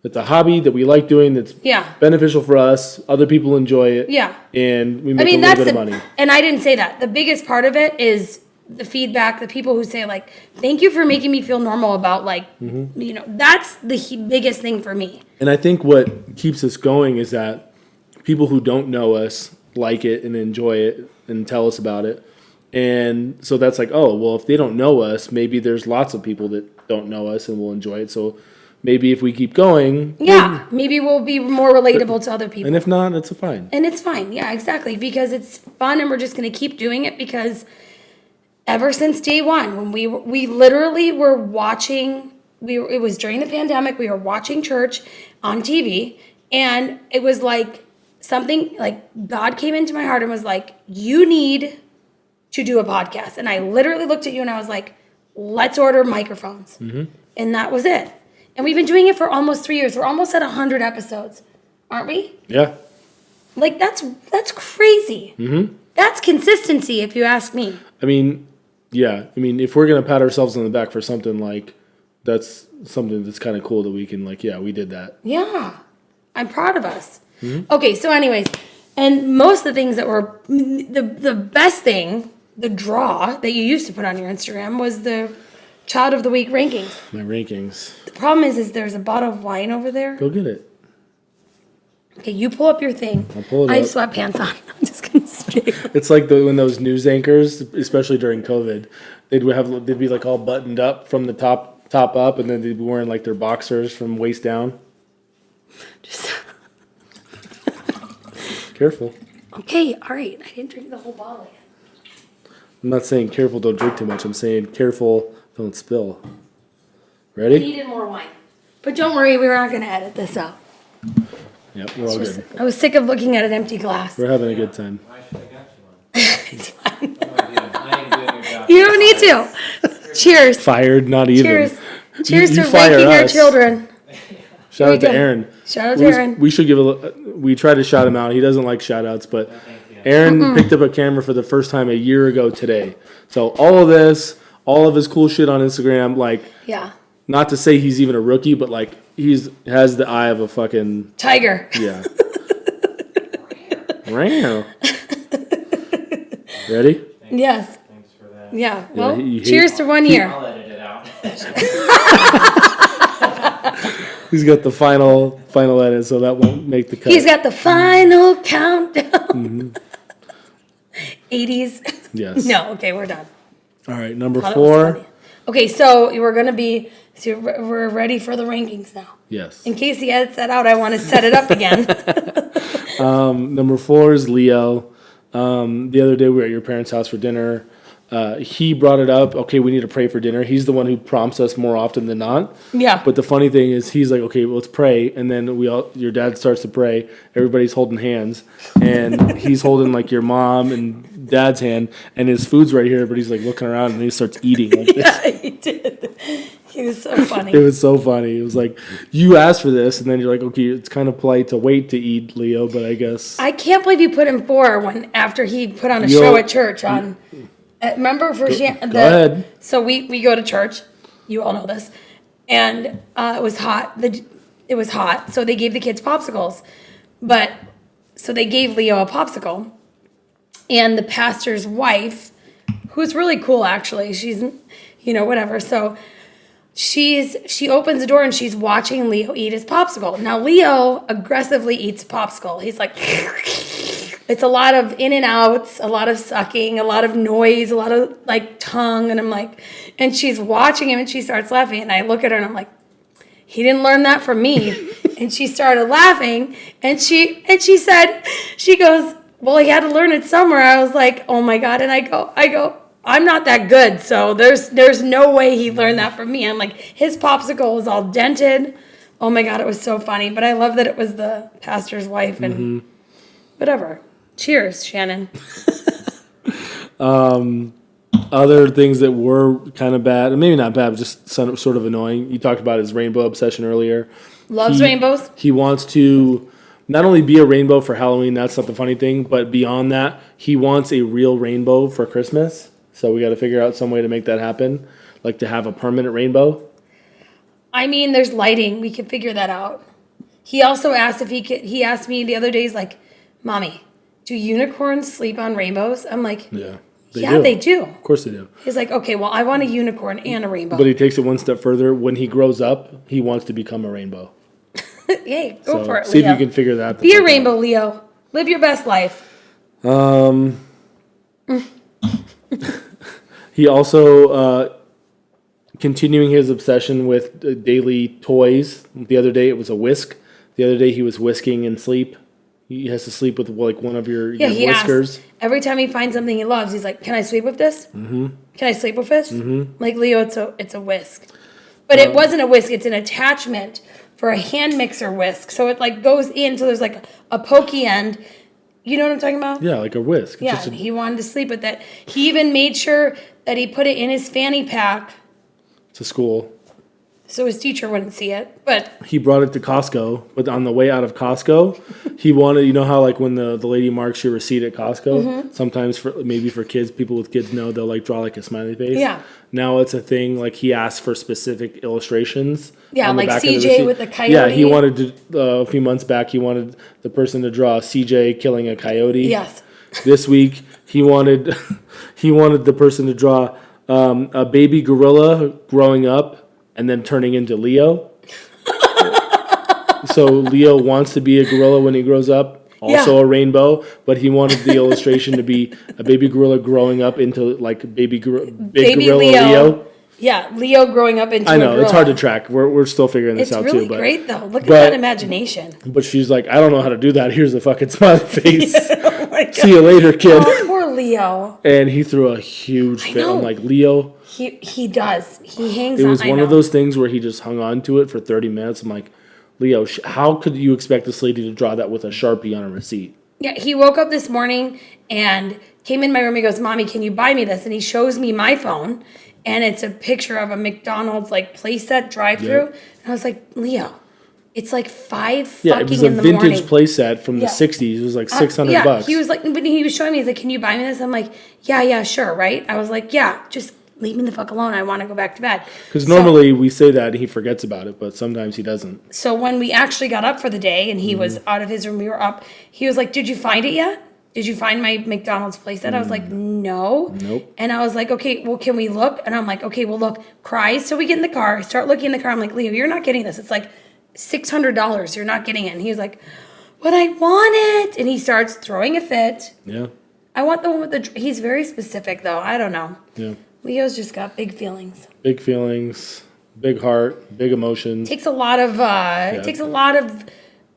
Speaker 1: It's a hobby that we like doing that's beneficial for us. Other people enjoy it.
Speaker 2: Yeah.
Speaker 1: And we make a little bit of money.
Speaker 2: And I didn't say that. The biggest part of it is the feedback, the people who say like, thank you for making me feel normal about like, that's the biggest thing for me.
Speaker 1: And I think what keeps us going is that people who don't know us like it and enjoy it and tell us about it. And so that's like, oh, well, if they don't know us, maybe there's lots of people that don't know us and will enjoy it. So maybe if we keep going.
Speaker 2: Yeah, maybe we'll be more relatable to other people.
Speaker 1: And if not, it's fine.
Speaker 2: And it's fine. Yeah, exactly. Because it's fun and we're just going to keep doing it because ever since day one, when we literally were watching, it was during the pandemic, we were watching church on TV, and it was like something, like God came into my heart and was like, you need to do a podcast. And I literally looked at you and I was like, let's order microphones. Mm-hmm. And that was it. And we've been doing it for almost 3 years. We're almost at 100 episodes, aren't we?
Speaker 1: Yeah.
Speaker 2: Like, that's crazy. Mm-hmm. That's consistency, if you ask me.
Speaker 1: I mean, yeah. I mean, if we're going to pat ourselves on the back for something, like, that's something that's kind of cool that we can, like, yeah, we did that.
Speaker 2: Yeah. I'm proud of us. Mm-hmm. Okay, so anyways, and most of the things that were, the best thing, the draw that you used to put on your Instagram was the Child of the Week rankings.
Speaker 1: My rankings.
Speaker 2: The problem is there's a bottle of wine over there.
Speaker 1: Go get it.
Speaker 2: Okay, you pull up your thing.
Speaker 1: I'll pull it up.
Speaker 2: I have sweatpants on. I'm just gonna stay.
Speaker 1: It's like when those news anchors, especially during COVID, they'd be like all buttoned up from the top up, and then they'd be wearing like their boxers from waist down.
Speaker 2: Just
Speaker 1: careful.
Speaker 2: Okay, all right. I didn't drink the whole bottle yet.
Speaker 1: I'm not saying careful, don't drink too much. I'm saying careful, don't spill. Ready?
Speaker 2: I needed more wine. But don't worry, we're not going to edit this out.
Speaker 1: Yep, we're all good.
Speaker 2: I was sick of looking at an empty glass.
Speaker 1: We're having a good time.
Speaker 3: I should have got you one.
Speaker 2: It's fine.
Speaker 3: I ain't doing your job.
Speaker 2: You don't need to. Cheers.
Speaker 1: Fired, not even.
Speaker 2: Cheers. Cheers
Speaker 1: You
Speaker 2: to
Speaker 1: fire
Speaker 2: ranking your
Speaker 1: us.
Speaker 2: children.
Speaker 1: Shout out
Speaker 2: you
Speaker 1: to
Speaker 2: go.
Speaker 1: Aaron.
Speaker 2: Shout out to Aaron.
Speaker 1: We should we try to shout him out. He doesn't like shout outs, but Aaron picked up a camera for the first time a year ago today. So all of this, all of his cool shit on Instagram, like,
Speaker 2: Yeah.
Speaker 1: not to say he's even a rookie, but like has the eye of a fucking
Speaker 2: Tiger.
Speaker 1: yeah. Wow. Ready?
Speaker 2: Yes.
Speaker 3: Thanks for that.
Speaker 2: Yeah. Well,
Speaker 1: he-
Speaker 2: cheers to 1 year.
Speaker 3: I'll edit it out.
Speaker 1: He's got the final edit, so that won't make the cut.
Speaker 2: He's got the final countdown. 80s.
Speaker 1: Yes.
Speaker 2: No, okay, we're done.
Speaker 1: All right, number
Speaker 2: Oh, that was
Speaker 1: 4.
Speaker 2: funny. Okay, so we're ready for the rankings now.
Speaker 1: Yes.
Speaker 2: In case he edits that out, I want to set it up again.
Speaker 1: Number 4 is Leo. The other day we were at your parents' house for dinner. He brought it up. Okay, we need to pray for dinner. He's the one who prompts us more often than not.
Speaker 2: Yeah.
Speaker 1: But the funny thing is, he's like, okay, well, let's pray, and then your dad starts to pray. Everybody's holding hands, and he's holding like your mom and dad's hand, and his food's right here, but he's like looking around, and he starts eating like this.
Speaker 2: Yeah, he did. He was so funny.
Speaker 1: It was so funny. It was like, you asked for this, and then you're like, okay, it's kind of polite to wait to eat, Leo, but I guess.
Speaker 2: I can't believe you put him 4 after he put on a show at church on. Remember for
Speaker 1: go ahead.
Speaker 2: So we go to church, You all know this. And it was hot. It was hot, so they gave the kids popsicles. So they gave Leo a popsicle. And the pastor's wife, who's really cool actually, she's, whatever. So she opens the door and she's watching Leo eat his popsicle. Now Leo aggressively eats popsicle. He's like, it's a lot of in and outs, a lot of sucking, a lot of noise, a lot of like tongue. And I'm like, and she's watching him and she starts laughing. And I look at her and I'm like, he didn't learn that from me. And she started laughing and she said, she goes, well, he had to learn it somewhere. I was like, oh my God. And I go, I'm not that good. So there's no way he learned that from me. I'm like, his popsicle was all dented. Oh my God, it was so funny. But I love that it was the pastor's wife and whatever. Cheers, Shannon.
Speaker 1: Other things that were kind of bad, and maybe not bad, but just sort of annoying. You talked about his rainbow obsession earlier.
Speaker 2: Loves rainbows.
Speaker 1: He wants to not only be a rainbow for Halloween, that's not the funny thing, but beyond that, he wants a real rainbow for Christmas. So we got to figure out some way to make that happen, like to have a permanent rainbow.
Speaker 2: I mean, there's lighting. We could figure that out. He also asked if he could. He asked me the other day, he's like, Mommy, do unicorns sleep on rainbows? I'm like,
Speaker 1: Yeah.
Speaker 2: They do.
Speaker 1: Of course they do.
Speaker 2: He's like, okay, well, I want a unicorn and a rainbow.
Speaker 1: But he takes it one step further. When he grows up, he wants to become a rainbow.
Speaker 2: Yay, go for it,
Speaker 1: See
Speaker 2: Leo.
Speaker 1: if you can figure that.
Speaker 2: Be a rainbow, Leo. Live your best life.
Speaker 1: He also continuing his obsession with daily toys. The other day it was a whisk. The other day he was whisking in sleep. He has to sleep with like one of your
Speaker 2: He
Speaker 1: whiskers.
Speaker 2: asks, every time he finds something he loves, he's like, can I sleep with this? Mm-hmm. Can I sleep with this? Mm-hmm. Like, Leo, it's a whisk. But it wasn't a whisk. It's an attachment for a hand mixer whisk. So it like goes in, so there's like a pokey end. You know what I'm talking about?
Speaker 1: Yeah, like a whisk.
Speaker 2: Yeah, and he wanted to sleep with that. He even made sure that he put it in his fanny pack
Speaker 1: to school.
Speaker 2: so his teacher wouldn't see it. But
Speaker 1: He brought it to Costco, but on the way out of Costco, he wanted, you know how like when the lady marks your receipt at Costco, sometimes for kids, people with kids know they'll like draw like a smiley face.
Speaker 2: Yeah.
Speaker 1: Now it's a thing, like he asked for specific illustrations.
Speaker 2: yeah,
Speaker 1: on the
Speaker 2: like
Speaker 1: back of the
Speaker 2: CJ
Speaker 1: receipt.
Speaker 2: with the coyote.
Speaker 1: Yeah, he wanted to, a few months back, he wanted the person to draw CJ killing a coyote.
Speaker 2: Yes.
Speaker 1: This week, he wanted the person to draw a baby gorilla growing up and then turning into Leo. So Leo wants to be a gorilla when he grows up, also a rainbow, but he wanted the illustration to be a baby gorilla growing up into like big gorilla Leo.
Speaker 2: Yeah, Leo growing up into
Speaker 1: I
Speaker 2: a
Speaker 1: know,
Speaker 2: gorilla.
Speaker 1: it's hard to track. We're still figuring this
Speaker 2: It's
Speaker 1: out
Speaker 2: really
Speaker 1: too. But
Speaker 2: great, though. Look at that imagination.
Speaker 1: But she's like, I don't know how to do that. Here's a fucking smiley face.
Speaker 2: Oh, my God.
Speaker 1: See you later, kid.
Speaker 2: Oh, poor Leo.
Speaker 1: And he threw a huge fit.
Speaker 2: know.
Speaker 1: I'm like, Leo.
Speaker 2: He does. He hangs
Speaker 1: It
Speaker 2: on.
Speaker 1: was
Speaker 2: I
Speaker 1: one
Speaker 2: know.
Speaker 1: of those things where he just hung on to it for 30 minutes. I'm like, Leo, how could you expect this lady to draw that with a Sharpie on a receipt?
Speaker 2: Yeah, he woke up this morning and came in my room. He goes, Mommy, can you buy me this? And he shows me my phone. And it's a picture of a McDonald's like playset drive-through.
Speaker 1: Yep.
Speaker 2: And I was like, Leo, it's like 5
Speaker 1: Yeah, it was
Speaker 2: fucking
Speaker 1: a
Speaker 2: in the morning.
Speaker 1: vintage playset from the
Speaker 2: Yeah.
Speaker 1: 60s. It was like $600.
Speaker 2: Yeah, he was like, but he was showing me, he's like, can you buy me this? I'm like, yeah, sure, right? I was like, yeah, just leave me the fuck alone. I want to go back to bed.
Speaker 1: Because normally we say that and he forgets about it, but sometimes he doesn't.
Speaker 2: So when we actually got up for the day and he was out of his room, we were up, he was like, did you find it yet? Did you find my McDonald's playset? I was like, no.
Speaker 1: Nope.
Speaker 2: And I was like, okay, well, can we look? And I'm like, okay, well, look. Cries till we get in the car. Start looking in the car. I'm like, Leo, you're not getting this. It's like $600. You're not getting it. And he was like, but I want it. And he starts throwing a fit.
Speaker 1: Yeah.
Speaker 2: I want the one with the, he's very specific though. I don't know.
Speaker 1: Yeah.
Speaker 2: Leo's just got big feelings.
Speaker 1: Big feelings, big heart, big emotions.
Speaker 2: Takes a lot of, it takes a lot of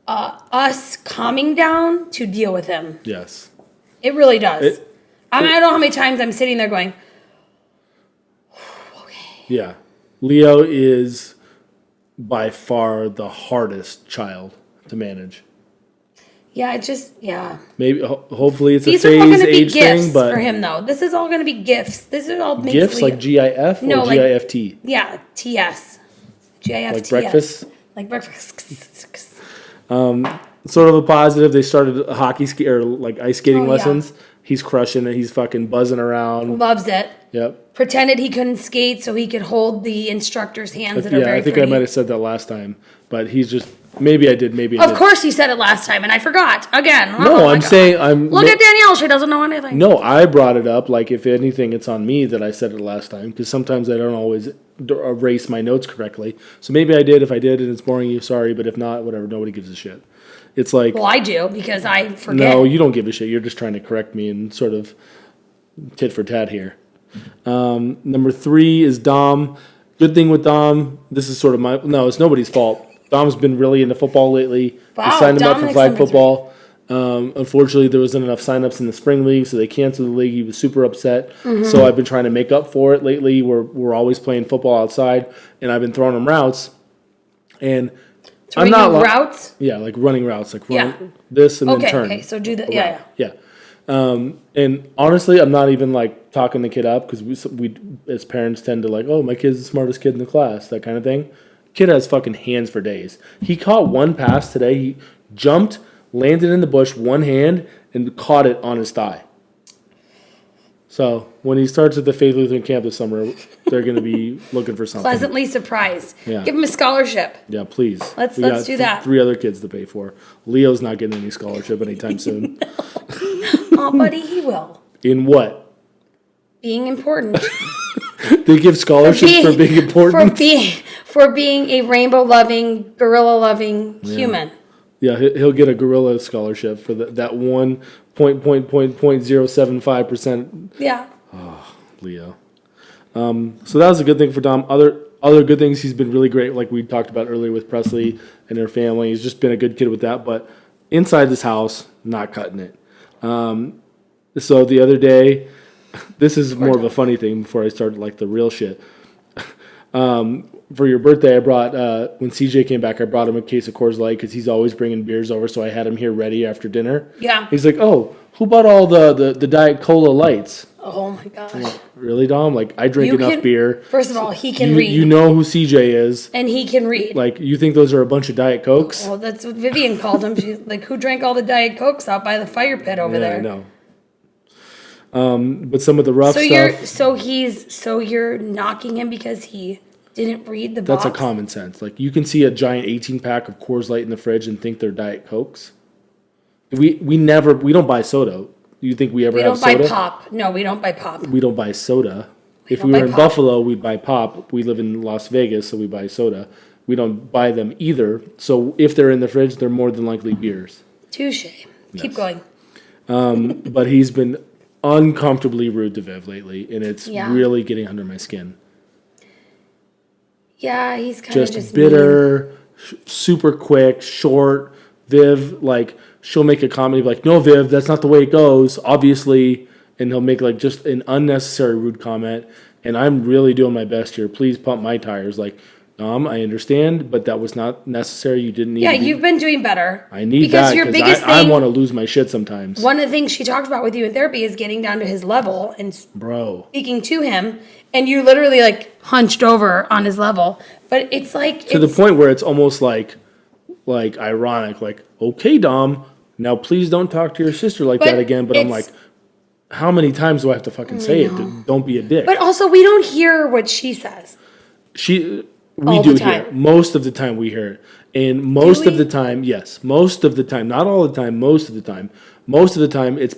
Speaker 2: us calming down to deal with him.
Speaker 1: Yes.
Speaker 2: It really does. I don't know how many times I'm sitting there going, okay.
Speaker 1: Yeah. Leo is by far the hardest child to manage.
Speaker 2: Yeah, it just, yeah.
Speaker 1: Maybe, hopefully it's
Speaker 2: These
Speaker 1: a
Speaker 2: are all
Speaker 1: phase
Speaker 2: going to be
Speaker 1: age
Speaker 2: gifts
Speaker 1: thing, but
Speaker 2: for him, though. This is all going to be gifts. This is all makes
Speaker 1: gifts
Speaker 2: Leo-
Speaker 1: like GIF or
Speaker 2: No, like-
Speaker 1: GIFT?
Speaker 2: Yeah, TS. GIF
Speaker 1: Like
Speaker 2: TS.
Speaker 1: breakfast?
Speaker 2: Like breakfast.
Speaker 1: sort of a positive. They started hockey or like ice skating
Speaker 2: Oh, yeah.
Speaker 1: lessons. He's crushing it. He's fucking buzzing around.
Speaker 2: Loves it.
Speaker 1: Yep.
Speaker 2: Pretended he couldn't skate so he could hold the instructor's hands that are
Speaker 1: Yeah,
Speaker 2: very
Speaker 1: I think
Speaker 2: pretty.
Speaker 1: I might have said that last time, but he's just maybe I did, maybe I
Speaker 2: Of
Speaker 1: did.
Speaker 2: course you said it last time, and I forgot. Again.
Speaker 1: No,
Speaker 2: Oh my
Speaker 1: I'm
Speaker 2: God.
Speaker 1: saying I'm.
Speaker 2: Look at Danielle. She doesn't know anything.
Speaker 1: No, I brought it up. Like, if anything, it's on me that I said it last time because sometimes I don't always erase my notes correctly. So maybe I did. If I did and it's boring you, sorry. But if not, whatever. Nobody gives a shit. It's like,
Speaker 2: Well, I do because I forget.
Speaker 1: no, you don't give a shit. You're just trying to correct me and sort of tit for tat here. Number 3 is Dom. Good thing with Dom, this is sort of it's nobody's fault. Dom's been really into football lately.
Speaker 2: Wow,
Speaker 1: They signed him up for
Speaker 2: Dominic's
Speaker 1: flag
Speaker 2: something's
Speaker 1: football. Unfortunately, there wasn't enough signups in the spring league, so they canceled the league. He was super upset.
Speaker 2: Mm-hmm.
Speaker 1: So I've been trying to make up for it lately. We're always playing football outside, and I've been throwing him routes. And
Speaker 2: Throwing
Speaker 1: not
Speaker 2: you
Speaker 1: li-
Speaker 2: routes.
Speaker 1: Yeah, like running routes, like run
Speaker 2: Yeah.
Speaker 1: this and then
Speaker 2: Okay,
Speaker 1: turn.
Speaker 2: okay. So do that. Yeah, yeah.
Speaker 1: Yeah. And honestly, I'm not even like talking the kid up because we as parents tend to like, oh, my kid's the smartest kid in the class, that kind of thing. Kid has fucking hands for days. He caught one pass today. He jumped, landed in the bush, one hand, and caught it on his thigh. So when he starts at the Faith Lutheran camp this summer, they're going to be looking for something.
Speaker 2: Pleasantly surprised.
Speaker 1: Yeah.
Speaker 2: Give him a scholarship.
Speaker 1: Yeah, please.
Speaker 2: Let's
Speaker 1: We got
Speaker 2: do that.
Speaker 1: 3 other kids to pay for. Leo's not getting any scholarship anytime soon.
Speaker 2: Oh, buddy, he will.
Speaker 1: In what?
Speaker 2: Being important.
Speaker 1: They give scholarships for being important?
Speaker 2: For being a rainbow loving, gorilla loving human.
Speaker 1: Yeah, he'll get a gorilla scholarship for that 1.075%.
Speaker 2: Yeah.
Speaker 1: Leo. So that was a good thing for Dom. Other good things, he's been really great, like we talked about earlier with Presley and their family. He's just been a good kid with that. But inside this house, not cutting it. So the other day, this is more of a funny thing before I start like the real shit. For your birthday, I brought, when CJ came back, I brought him a case of Coors Light because he's always bringing beers over, so I had him here ready after dinner.
Speaker 2: Yeah.
Speaker 1: He's like, oh, who bought all the Diet Cola lights?
Speaker 2: Oh my gosh.
Speaker 1: Really, Dom? Like, I drink enough beer.
Speaker 2: First of all, he can read.
Speaker 1: You know who CJ is.
Speaker 2: And he can read.
Speaker 1: Like, you think those are a bunch of Diet Cokes?
Speaker 2: Well, that's what Vivian called him. She's like, who drank all the Diet Cokes out by the fire pit over there?
Speaker 1: I know. But some of the rough stuff.
Speaker 2: So you're knocking him because he didn't read the box?
Speaker 1: That's a common sense. Like, you can see a giant 18-pack of Coors Light in the fridge and think they're Diet Cokes. We don't buy soda. You think we ever
Speaker 2: We
Speaker 1: have
Speaker 2: don't buy
Speaker 1: soda?
Speaker 2: pop. No, we don't buy pop.
Speaker 1: We don't buy soda. If
Speaker 2: don't
Speaker 1: we
Speaker 2: buy
Speaker 1: were in
Speaker 2: pop.
Speaker 1: Buffalo, we'd buy pop. We live in Las Vegas, so we buy soda. We don't buy them either. So if they're in the fridge, they're more than likely beers.
Speaker 2: Touche. Keep going.
Speaker 1: But he's been uncomfortably rude to Viv lately, and it's
Speaker 2: Yeah.
Speaker 1: really getting under my skin.
Speaker 2: Yeah, he's kind of
Speaker 1: Just bitter, super quick, short. Viv, like, she'll make a comment, be like, no, Viv, that's not the way it goes, obviously. And he'll make, like, just an unnecessary rude comment. And I'm really doing my best here. Please pump my tires. Like, I understand, but that was not necessary. You didn't need
Speaker 2: Yeah,
Speaker 1: to be-
Speaker 2: you've been doing better.
Speaker 1: I need
Speaker 2: because
Speaker 1: that
Speaker 2: your
Speaker 1: because
Speaker 2: biggest
Speaker 1: I
Speaker 2: thing,
Speaker 1: want to lose my shit sometimes.
Speaker 2: one of the things she talks about with you in therapy is getting down to his level and
Speaker 1: Bro.
Speaker 2: speaking to him, and you literally like hunched over on his level. But it's like
Speaker 1: To the point where it's almost like ironic, like, okay, Dom, now please don't talk to your sister like
Speaker 2: But
Speaker 1: that again. But I'm like,
Speaker 2: it's-
Speaker 1: how many times do I have to fucking say it? Don't be a dick.
Speaker 2: But also, we don't hear what she says.
Speaker 1: We
Speaker 2: all
Speaker 1: do
Speaker 2: the
Speaker 1: hear it.
Speaker 2: time.
Speaker 1: Most of the time we hear it. And most of
Speaker 2: we?
Speaker 1: the time, yes. Most of the time, not all the time, most of the time. Most of the time it's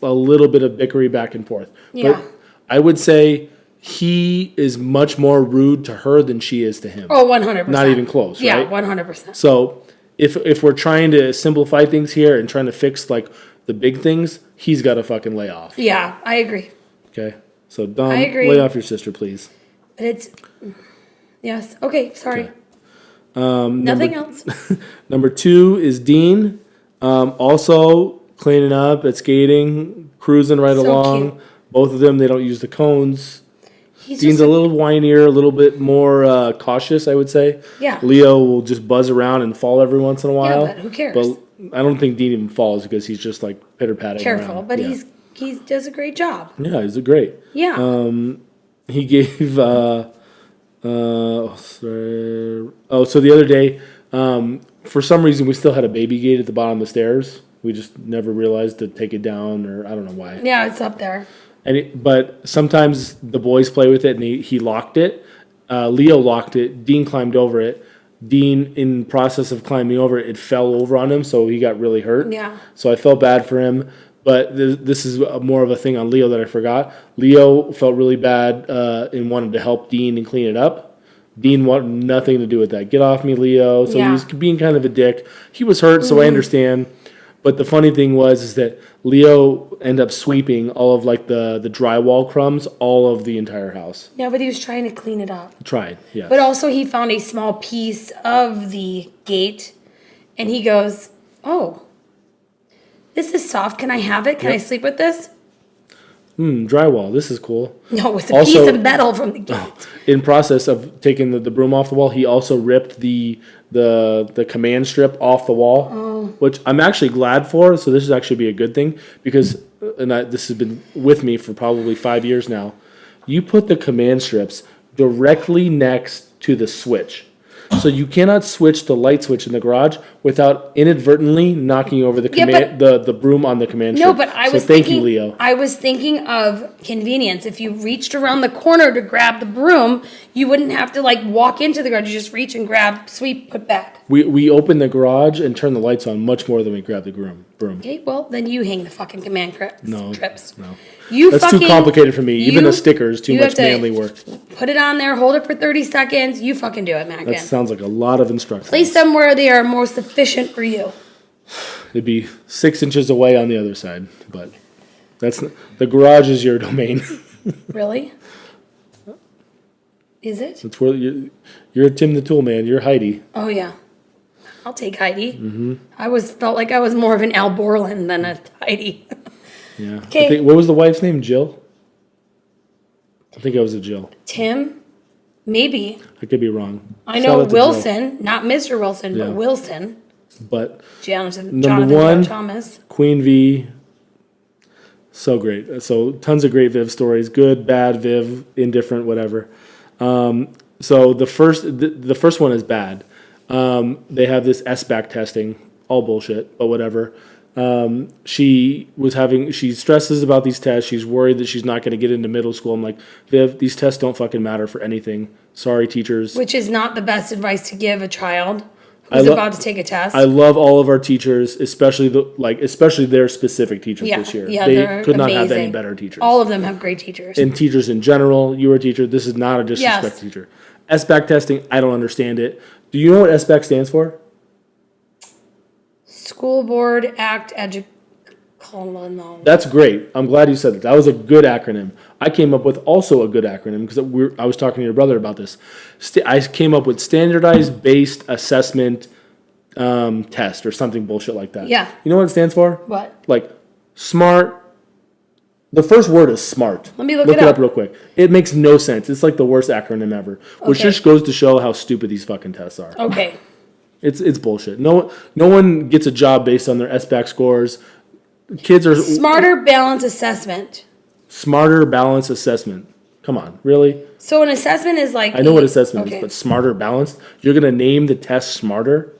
Speaker 1: a little bit of bickery back and forth.
Speaker 2: Yeah.
Speaker 1: But I would say he is much more rude to her than she is to him.
Speaker 2: Oh, 100%.
Speaker 1: Not even close,
Speaker 2: Yeah,
Speaker 1: right?
Speaker 2: 100%.
Speaker 1: So if we're trying to simplify things here and trying to fix like the big things, he's got to fucking lay off.
Speaker 2: Yeah, I agree.
Speaker 1: Okay? So Dom,
Speaker 2: I agree.
Speaker 1: lay off your sister, please.
Speaker 2: But it's yes. Okay, sorry.
Speaker 1: Okay.
Speaker 2: Nothing else.
Speaker 1: Number 2 is Dean. Also cleaning up at skating, cruising right
Speaker 2: So
Speaker 1: along.
Speaker 2: cute.
Speaker 1: Both of them, they don't use the cones.
Speaker 2: He's
Speaker 1: Dean's
Speaker 2: just
Speaker 1: a little whinier, a little bit more cautious, I would say.
Speaker 2: Yeah.
Speaker 1: Leo will just buzz around and fall every once in a while.
Speaker 2: but who cares?
Speaker 1: But I don't think Dean even falls because he's just like pitter-patting
Speaker 2: careful,
Speaker 1: around.
Speaker 2: but
Speaker 1: Yeah.
Speaker 2: he does a great job.
Speaker 1: Yeah, he's a great.
Speaker 2: Yeah.
Speaker 1: He gave so the other day, for some reason, we still had a baby gate at the bottom of the stairs. We just never realized to take it down, or I don't know why.
Speaker 2: Yeah, it's up there.
Speaker 1: But sometimes the boys play with it, and he locked it. Leo locked it. Dean climbed over it. Dean, in process of climbing over it, it fell over on him, so he got really hurt.
Speaker 2: Yeah.
Speaker 1: So I felt bad for him. But this is more of a thing on Leo that I forgot. Leo felt really bad and wanted to help Dean and clean it up. Dean wanted nothing to do with that. Get off me, Leo. So he was being kind of a dick. He was hurt, so I understand. But the funny thing is that Leo ended up sweeping all of like the drywall crumbs all of the entire house.
Speaker 2: Yeah, but he was trying to clean it up.
Speaker 1: Tried, yeah.
Speaker 2: But also he found a small piece of the gate, and he goes, "Oh, this is soft. Can I have it? Can I sleep with this?"
Speaker 1: Drywall. This is cool.
Speaker 2: No, it's a
Speaker 1: Also-
Speaker 2: piece of metal from the gate.
Speaker 1: In process of taking the broom off the wall, he also ripped the command strip off the wall, which I'm actually glad for. So this is actually be a good thing because, this has been with me for probably 5 years now. You put the command strips directly next to the switch. So you cannot switch the light switch in the garage without inadvertently knocking over the
Speaker 2: Yeah,
Speaker 1: command the broom on the command strip.
Speaker 2: No, but I was
Speaker 1: thank
Speaker 2: thinking,
Speaker 1: you, Leo.
Speaker 2: I was thinking of convenience. If you reached around the corner to grab the broom, you wouldn't have to like walk into the garage. You just reach and grab, sweep, put back.
Speaker 1: We open the garage and turn the lights on much more than we grab the broom.
Speaker 2: Okay, well then you hang the fucking command strips.
Speaker 1: No.
Speaker 2: You
Speaker 1: That's
Speaker 2: fucking,
Speaker 1: too complicated for me. Even the stickers, too
Speaker 2: you
Speaker 1: much
Speaker 2: have to
Speaker 1: manly work.
Speaker 2: Put it on there, hold it for 30 seconds. You fucking do it, Mackin.
Speaker 1: That sounds like a lot of instructions.
Speaker 2: Place them where they are more sufficient for you.
Speaker 1: It'd be 6 inches away on the other side, but the garage is your domain.
Speaker 2: Really? Is it?
Speaker 1: That's where you're Tim the Tool Man. You're Heidi.
Speaker 2: Oh yeah. I'll take Heidi. Mm-hmm. Felt like I was more of an Al Borland than a Heidi.
Speaker 1: Yeah.
Speaker 2: Okay.
Speaker 1: What was the wife's name? Jill? I think it was a Jill.
Speaker 2: Tim? Maybe.
Speaker 1: I could be wrong.
Speaker 2: I
Speaker 1: Shout
Speaker 2: know
Speaker 1: out to
Speaker 2: Wilson, not Mr. Wilson,
Speaker 1: Yeah.
Speaker 2: but Wilson.
Speaker 1: Jill. But
Speaker 2: Jonathan
Speaker 1: Number one,
Speaker 2: Thomas.
Speaker 1: Queen V, so great. So tons of great Viv stories. Good, bad, Viv, indifferent, whatever. So the first one is bad. They have this SBAC testing, all bullshit, but whatever. She stresses about these tests. She's worried that she's not going to get into middle school. I'm like, Viv, these tests don't fucking matter for anything. Sorry, teachers.
Speaker 2: Which is not the best advice to give a child who's about to take a test.
Speaker 1: I love all of our teachers, especially their specific teachers this year.
Speaker 2: Yeah,
Speaker 1: They
Speaker 2: they're
Speaker 1: could not have
Speaker 2: amazing.
Speaker 1: any better teachers.
Speaker 2: All of them have great teachers.
Speaker 1: And teachers in general, you were a teacher. This is not a disrespect
Speaker 2: Yes.
Speaker 1: to teacher. SBAC testing, I don't understand it. Do you know what SBAC stands for?
Speaker 2: School Board Act Education.
Speaker 1: That's great. I'm glad you said that. That was a good acronym. I came up with also a good acronym because I was talking to your brother about this. I came up with Standardized Based Assessment Test or something bullshit like that.
Speaker 2: Yeah.
Speaker 1: You know what it stands for?
Speaker 2: What?
Speaker 1: Like smart. The first word is smart.
Speaker 2: Let me look
Speaker 1: it
Speaker 2: it
Speaker 1: up
Speaker 2: up
Speaker 1: real quick. It makes no sense. It's like the worst acronym ever, which
Speaker 2: Okay.
Speaker 1: just goes to show how stupid these fucking tests are.
Speaker 2: Okay.
Speaker 1: It's bullshit. No one gets a job based on their SBAC scores. Kids are
Speaker 2: Smarter Balance Assessment.
Speaker 1: Smarter Balance Assessment. Come on, really?
Speaker 2: So an assessment is like...
Speaker 1: I know what assessment
Speaker 2: Okay.
Speaker 1: is, but smarter balanced? You're going to name the test smarter?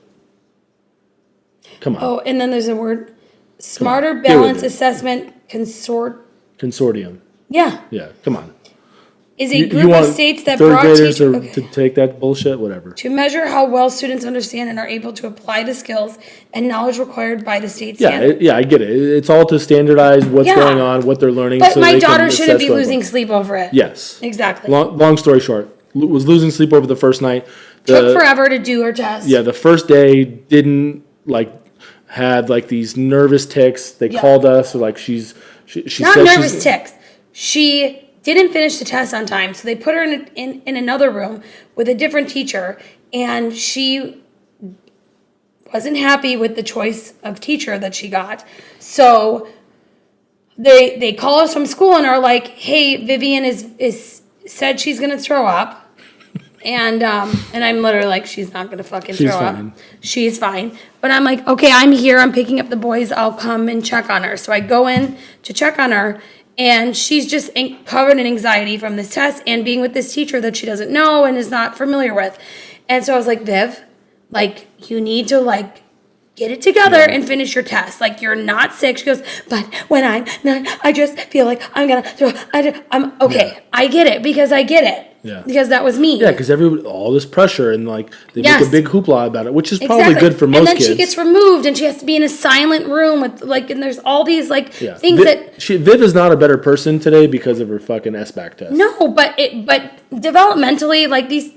Speaker 1: Come on.
Speaker 2: Oh, and then there's a word. Smarter
Speaker 1: Get with
Speaker 2: Balance
Speaker 1: it.
Speaker 2: Assessment
Speaker 1: Consortium.
Speaker 2: Yeah.
Speaker 1: Yeah, come on.
Speaker 2: Is a
Speaker 1: You
Speaker 2: group
Speaker 1: want
Speaker 2: of states that
Speaker 1: third
Speaker 2: brought
Speaker 1: graders
Speaker 2: teachers...
Speaker 1: to take that bullshit? Whatever.
Speaker 2: To measure how well students understand and are able to apply the skills and knowledge required by the state
Speaker 1: Yeah,
Speaker 2: standard.
Speaker 1: I get it. It's all to standardize what's
Speaker 2: Yeah.
Speaker 1: going on, what they're learning.
Speaker 2: But
Speaker 1: so
Speaker 2: my
Speaker 1: they can
Speaker 2: daughter shouldn't
Speaker 1: assess
Speaker 2: be
Speaker 1: going
Speaker 2: losing
Speaker 1: on.
Speaker 2: sleep over it.
Speaker 1: Yes.
Speaker 2: Exactly.
Speaker 1: Long story short, was losing sleep over the first night.
Speaker 2: Took forever to do her test.
Speaker 1: Yeah, the first day had these nervous tics. They called us, or she
Speaker 2: Not
Speaker 1: said
Speaker 2: nervous
Speaker 1: she's,
Speaker 2: tics. She didn't finish the test on time, so they put her in another room with a different teacher, and she wasn't happy with the choice of teacher that she got. So they call us from school and are like, "Hey, Vivian is said she's gonna throw up." And I'm literally like, she's not gonna fucking
Speaker 1: She's
Speaker 2: throw
Speaker 1: fine.
Speaker 2: up. She's fine. But I'm like, okay, I'm here. I'm picking up the boys. I'll come and check on her. So I go in to check on her, and she's just covered in anxiety from this test and being with this teacher that she doesn't know and is not familiar with. And so I was like, Viv, like, you need to, like, get it together and finish your test. Like, you're not sick. She goes, but when I'm not, I just feel like I'm going to, I'm okay.
Speaker 1: Yeah.
Speaker 2: I get it because I get it.
Speaker 1: Yeah.
Speaker 2: Because that was me.
Speaker 1: Yeah, because all this pressure and like they make a big hoopla about it, which is probably
Speaker 2: Exactly.
Speaker 1: good for most kids.
Speaker 2: And then she gets removed, and she has to be in a silent room with like, and there's all these like things
Speaker 1: Viv is not a better person today because of her fucking SBAC test.
Speaker 2: No, but developmentally, like these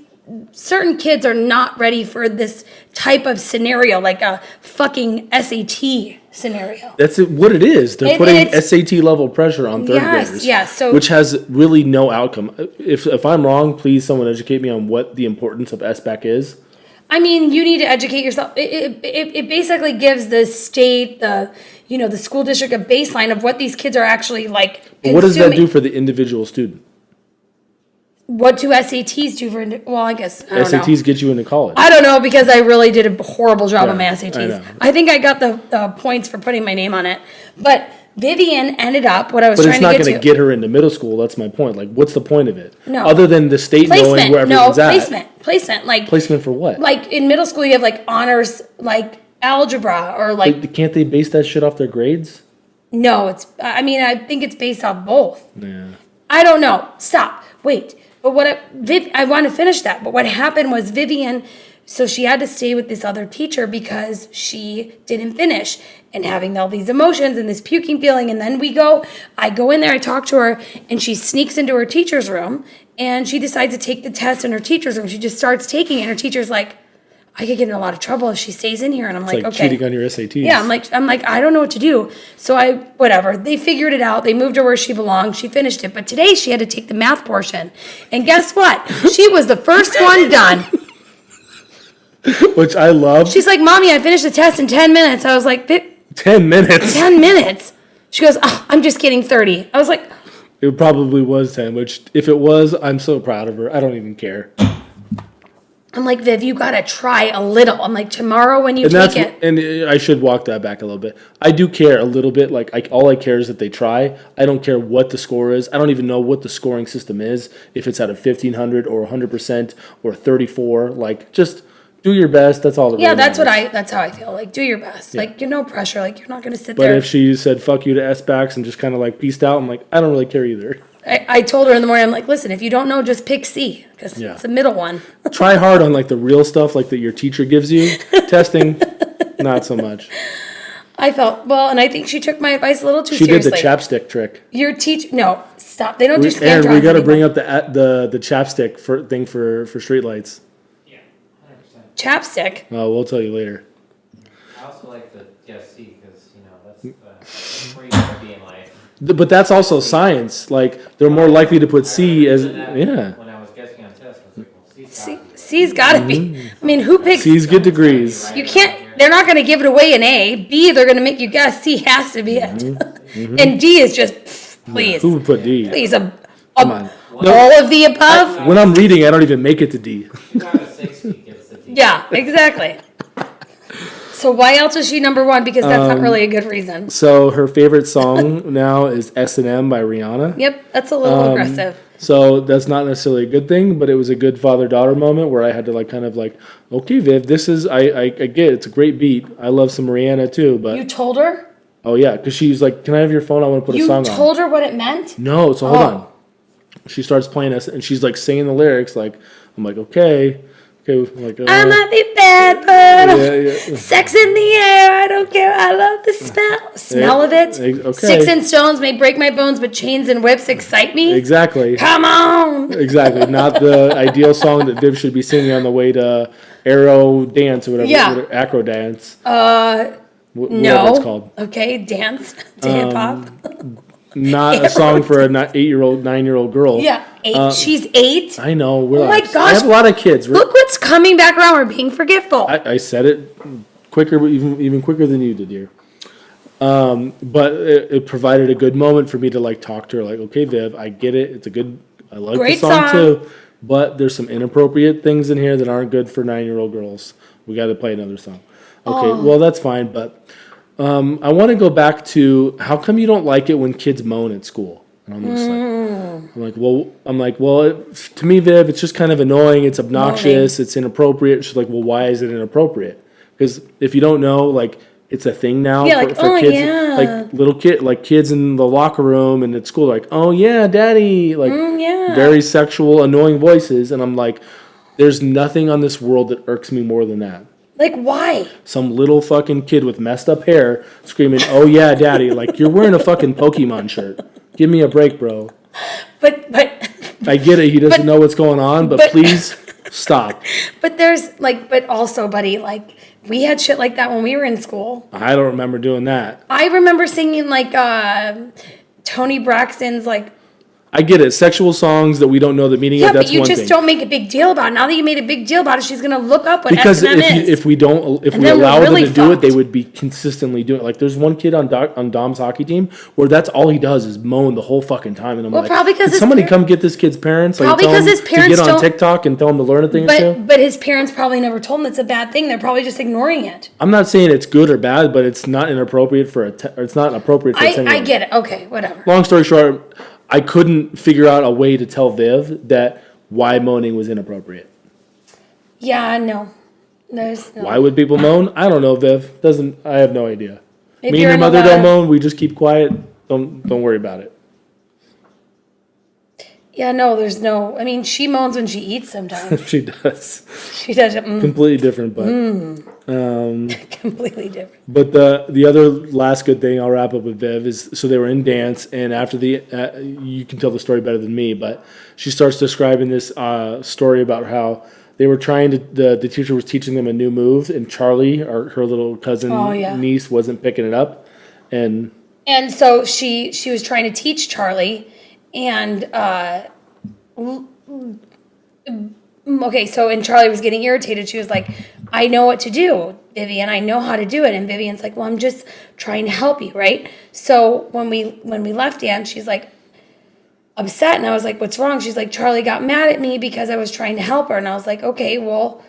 Speaker 2: certain kids are not ready for this type of scenario, like a fucking SAT scenario.
Speaker 1: That's what it is. They're putting SAT level pressure on third graders.
Speaker 2: Yes,
Speaker 1: which has really no outcome. If I'm wrong, please someone educate me on what the importance of SBAC is.
Speaker 2: I mean, you need to educate yourself. It basically gives the state, the school district a baseline of what these kids are actually like consuming.
Speaker 1: What does that do for the individual student?
Speaker 2: What do SATs do for? Well, I guess I don't
Speaker 1: SATs
Speaker 2: know.
Speaker 1: get you into college.
Speaker 2: I don't know because I really did a horrible job on my SATs.
Speaker 1: I know.
Speaker 2: I think I got the points for putting my name on it, but Vivian ended up what I was
Speaker 1: But
Speaker 2: trying
Speaker 1: it's not
Speaker 2: to
Speaker 1: going
Speaker 2: get
Speaker 1: to get her into middle school. That's my point. Like, what's the point of it?
Speaker 2: No.
Speaker 1: Other than the state knowing where everyone's at.
Speaker 2: Placement. Like
Speaker 1: Placement for what?
Speaker 2: Like in middle school, you have like honors, like algebra, or like.
Speaker 1: But can't they base that shit off their grades?
Speaker 2: No, it's. I mean, I think it's based off both.
Speaker 1: Yeah.
Speaker 2: I don't know. Stop. Wait. But I want to finish that. But what happened was Vivian, so she had to stay with this other teacher because she didn't finish and having all these emotions and this puking feeling. And then I go in there, I talk to her, and she sneaks into her teacher's room and she decides to take the test in her teacher's room. She just starts taking it. And her teacher's like, I could get in a lot of trouble if she stays in here. And I'm like, okay.
Speaker 1: Cheating on your SATs.
Speaker 2: Yeah, I'm like, I don't know what to do. So whatever. They figured it out. They moved her where she belonged. She finished it. But today she had to take the math portion. And guess what? She was the first one done.
Speaker 1: Which I love.
Speaker 2: She's like, Mommy, I finished the test in 10 minutes. I was like,
Speaker 1: 10 minutes?
Speaker 2: 10 minutes? She goes, I'm just kidding, 30. I was like.
Speaker 1: It probably was 10, which if it was, I'm so proud of her. I don't even care.
Speaker 2: I'm like, Viv, you got to try a little. I'm like, tomorrow when you take it.
Speaker 1: And I should walk that back a little bit. I do care a little bit. Like, all I care is that they try. I don't care what the score is. I don't even know what the scoring system is. If it's out of 1,500 or 100% or 34. Like, just do your best. That's all that really
Speaker 2: that's
Speaker 1: matters.
Speaker 2: that's how I feel. Like, do your best. Yeah. Like, you're no pressure. Like, you're not going to sit
Speaker 1: there.
Speaker 2: But
Speaker 1: if she said, fuck you to SBACs and just kind of like peaced out, I'm like, I don't really care either.
Speaker 2: I told her in the morning, I'm like, listen, if you don't know, just pick C because it's the middle one.
Speaker 1: Try hard on like the real stuff like that your teacher gives you. Testing, not so much.
Speaker 2: I felt, and I think she took my advice a little too seriously.
Speaker 1: She did the chapstick trick.
Speaker 2: Your teacher, no, stop. They don't do scantrons.
Speaker 1: And we got to bring up the chapstick thing for streetlights.
Speaker 3: Yeah, 100%.
Speaker 2: Chapstick?
Speaker 1: Oh, we'll tell you later.
Speaker 3: I also like the guess C because, that's where you want to be in life.
Speaker 1: But that's also science. Like, they're more likely to put C as,
Speaker 3: When I was guessing on tests, I was like, well,
Speaker 2: C's got to be. I mean, who picks?
Speaker 1: C's get degrees.
Speaker 2: You can't, they're not going to give it away in A. B, they're going to make you guess. C has to be it. And D is just, please.
Speaker 1: Who would put D?
Speaker 2: Please,
Speaker 1: Come on.
Speaker 2: all of the above?
Speaker 1: When I'm reading, I don't even make it to D.
Speaker 3: 2 out of 6 gets the D.
Speaker 2: Yeah, exactly. So why else is she number one? Because that's not really a good reason.
Speaker 1: So her favorite song now is S&M by Rihanna.
Speaker 2: Yep, that's a little aggressive.
Speaker 1: So that's not necessarily a good thing, but it was a good father-daughter moment where I had to okay, Viv, this is, I get it. It's a great beat. I love some Rihanna too, but.
Speaker 2: You told her?
Speaker 1: Oh yeah, because she's like, can I have your phone? I want to put a song on.
Speaker 2: You told her what it meant?
Speaker 1: No, so hold on. She starts playing us, and she's like singing the lyrics. Like, I'm like, okay. I
Speaker 2: might be bad, but sex in the air. I don't care. I love the smell of it.
Speaker 1: Okay.
Speaker 2: Sticks and stones may break my bones, but chains and whips excite me.
Speaker 1: Exactly.
Speaker 2: Come on.
Speaker 1: Exactly. Not the ideal song that Viv should be singing on the way to Aero Dance or whatever.
Speaker 2: Yeah.
Speaker 1: Acro Dance.
Speaker 2: No.
Speaker 1: Whatever it's called.
Speaker 2: Okay, dance to hip hop.
Speaker 1: Not a song for a 8-year-old, 9-year-old girl.
Speaker 2: Yeah. 8. She's 8.
Speaker 1: I know.
Speaker 2: Oh my gosh.
Speaker 1: I have a lot of kids.
Speaker 2: Look what's coming back around. We're being forgetful.
Speaker 1: I said it quicker, even quicker than you did, dear. But it provided a good moment for me to talk to her. Like, okay, Viv, I get it. It's a good. I like
Speaker 2: Great
Speaker 1: the song too. But there's some inappropriate things in here that aren't good for 9-year-old girls. We got to play another song. Okay, well that's fine. But I want to go back to how come you don't like it when kids moan at school? And I'm just to me, Viv, it's just kind of annoying. It's obnoxious. It's inappropriate. She's like, well, why is it inappropriate? Because if you don't know, like, it's a thing now for kids, like kids in the locker room and at school, like, oh yeah, daddy, like very sexual, annoying voices. And I'm like, there's nothing on this world that irks me more than that.
Speaker 2: Like, why?
Speaker 1: Some little fucking kid with messed up hair screaming, oh yeah, daddy, like you're wearing a fucking Pokemon shirt. Give me a break, bro.
Speaker 2: But
Speaker 1: I get it. He doesn't know what's going on, but please stop.
Speaker 2: But but also, buddy, like, we had shit like that when we were in school.
Speaker 1: I don't remember doing that.
Speaker 2: I remember singing, like, Tony Braxton's, like...
Speaker 1: I get it. Sexual songs that we don't know the meaning of, that's one thing. Yeah,
Speaker 2: but you just don't make a big deal about it. Now that you made a big deal about it, she's going to look up what S&M is.
Speaker 1: If we allow them to do it, they would be consistently doing it. Like, there's one kid on Dom's hockey team where that's all he does is moan the whole fucking time. And I'm like,
Speaker 2: probably because
Speaker 1: somebody come get this kid's parents? Like,
Speaker 2: probably because his parents
Speaker 1: to get on TikTok and tell him to learn a thing or two?
Speaker 2: But his parents probably never told him it's a bad thing. They're probably just ignoring it.
Speaker 1: I'm not saying it's good or bad, but it's not inappropriate for it's not appropriate for a 10-year-old.
Speaker 2: I get it. Okay, whatever.
Speaker 1: Long story short, I couldn't figure out a way to tell Viv that why moaning was inappropriate.
Speaker 2: Yeah, no. There's no.
Speaker 1: Why would people moan? I don't know, Viv. I have no idea.
Speaker 2: If
Speaker 1: Me and your mother don't moan. We just keep quiet. Don't worry about it.
Speaker 2: Yeah, no, there's no. I mean, she moans when she eats sometimes.
Speaker 1: She does.
Speaker 2: She does it.
Speaker 1: Completely different, but
Speaker 2: completely different.
Speaker 1: But the other last good thing I'll wrap up with Viv is, so they were in dance, and after you can tell the story better than me, but she starts describing this story about how they were trying to. The teacher was teaching them a new move, and Charlie, or her little cousin niece, wasn't picking it up, and
Speaker 2: so she was trying to teach Charlie. And, and Charlie was getting irritated. She was like, I know what to do, Vivian. I know how to do it. And Vivian's like, well, I'm just trying to help you, right? So when we left dance, she's like upset. And I was like, what's wrong? She's like, Charlie got mad at me because I was trying to help her. And I was like, okay, well,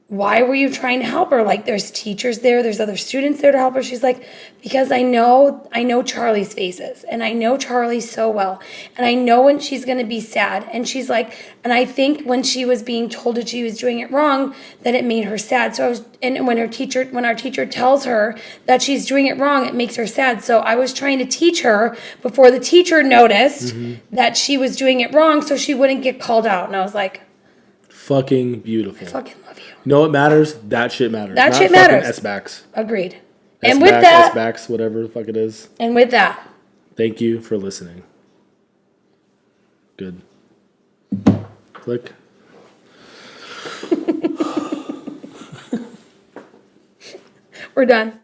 Speaker 2: why were you trying to help her? Like, there's teachers there, there's other students there to help her. She's like, because I know Charlie's faces, and I know Charlie so well, and I know when she's going to be sad. And she's like, and I think when she was being told that she was doing it wrong, that it made her sad. So when our teacher tells her that she's doing it wrong, it makes her sad. So I was trying to teach her before the teacher noticed that she was doing it wrong, so she wouldn't get called out. And I was like,
Speaker 1: fucking beautiful.
Speaker 2: I fucking love you.
Speaker 1: You know what matters? That shit matters.
Speaker 2: That shit matters.
Speaker 1: S-backs.
Speaker 2: Agreed. And with that,
Speaker 1: S-backs, whatever the fuck it is.
Speaker 2: And with that,
Speaker 1: thank you for listening. Good. Click.
Speaker 2: We're done.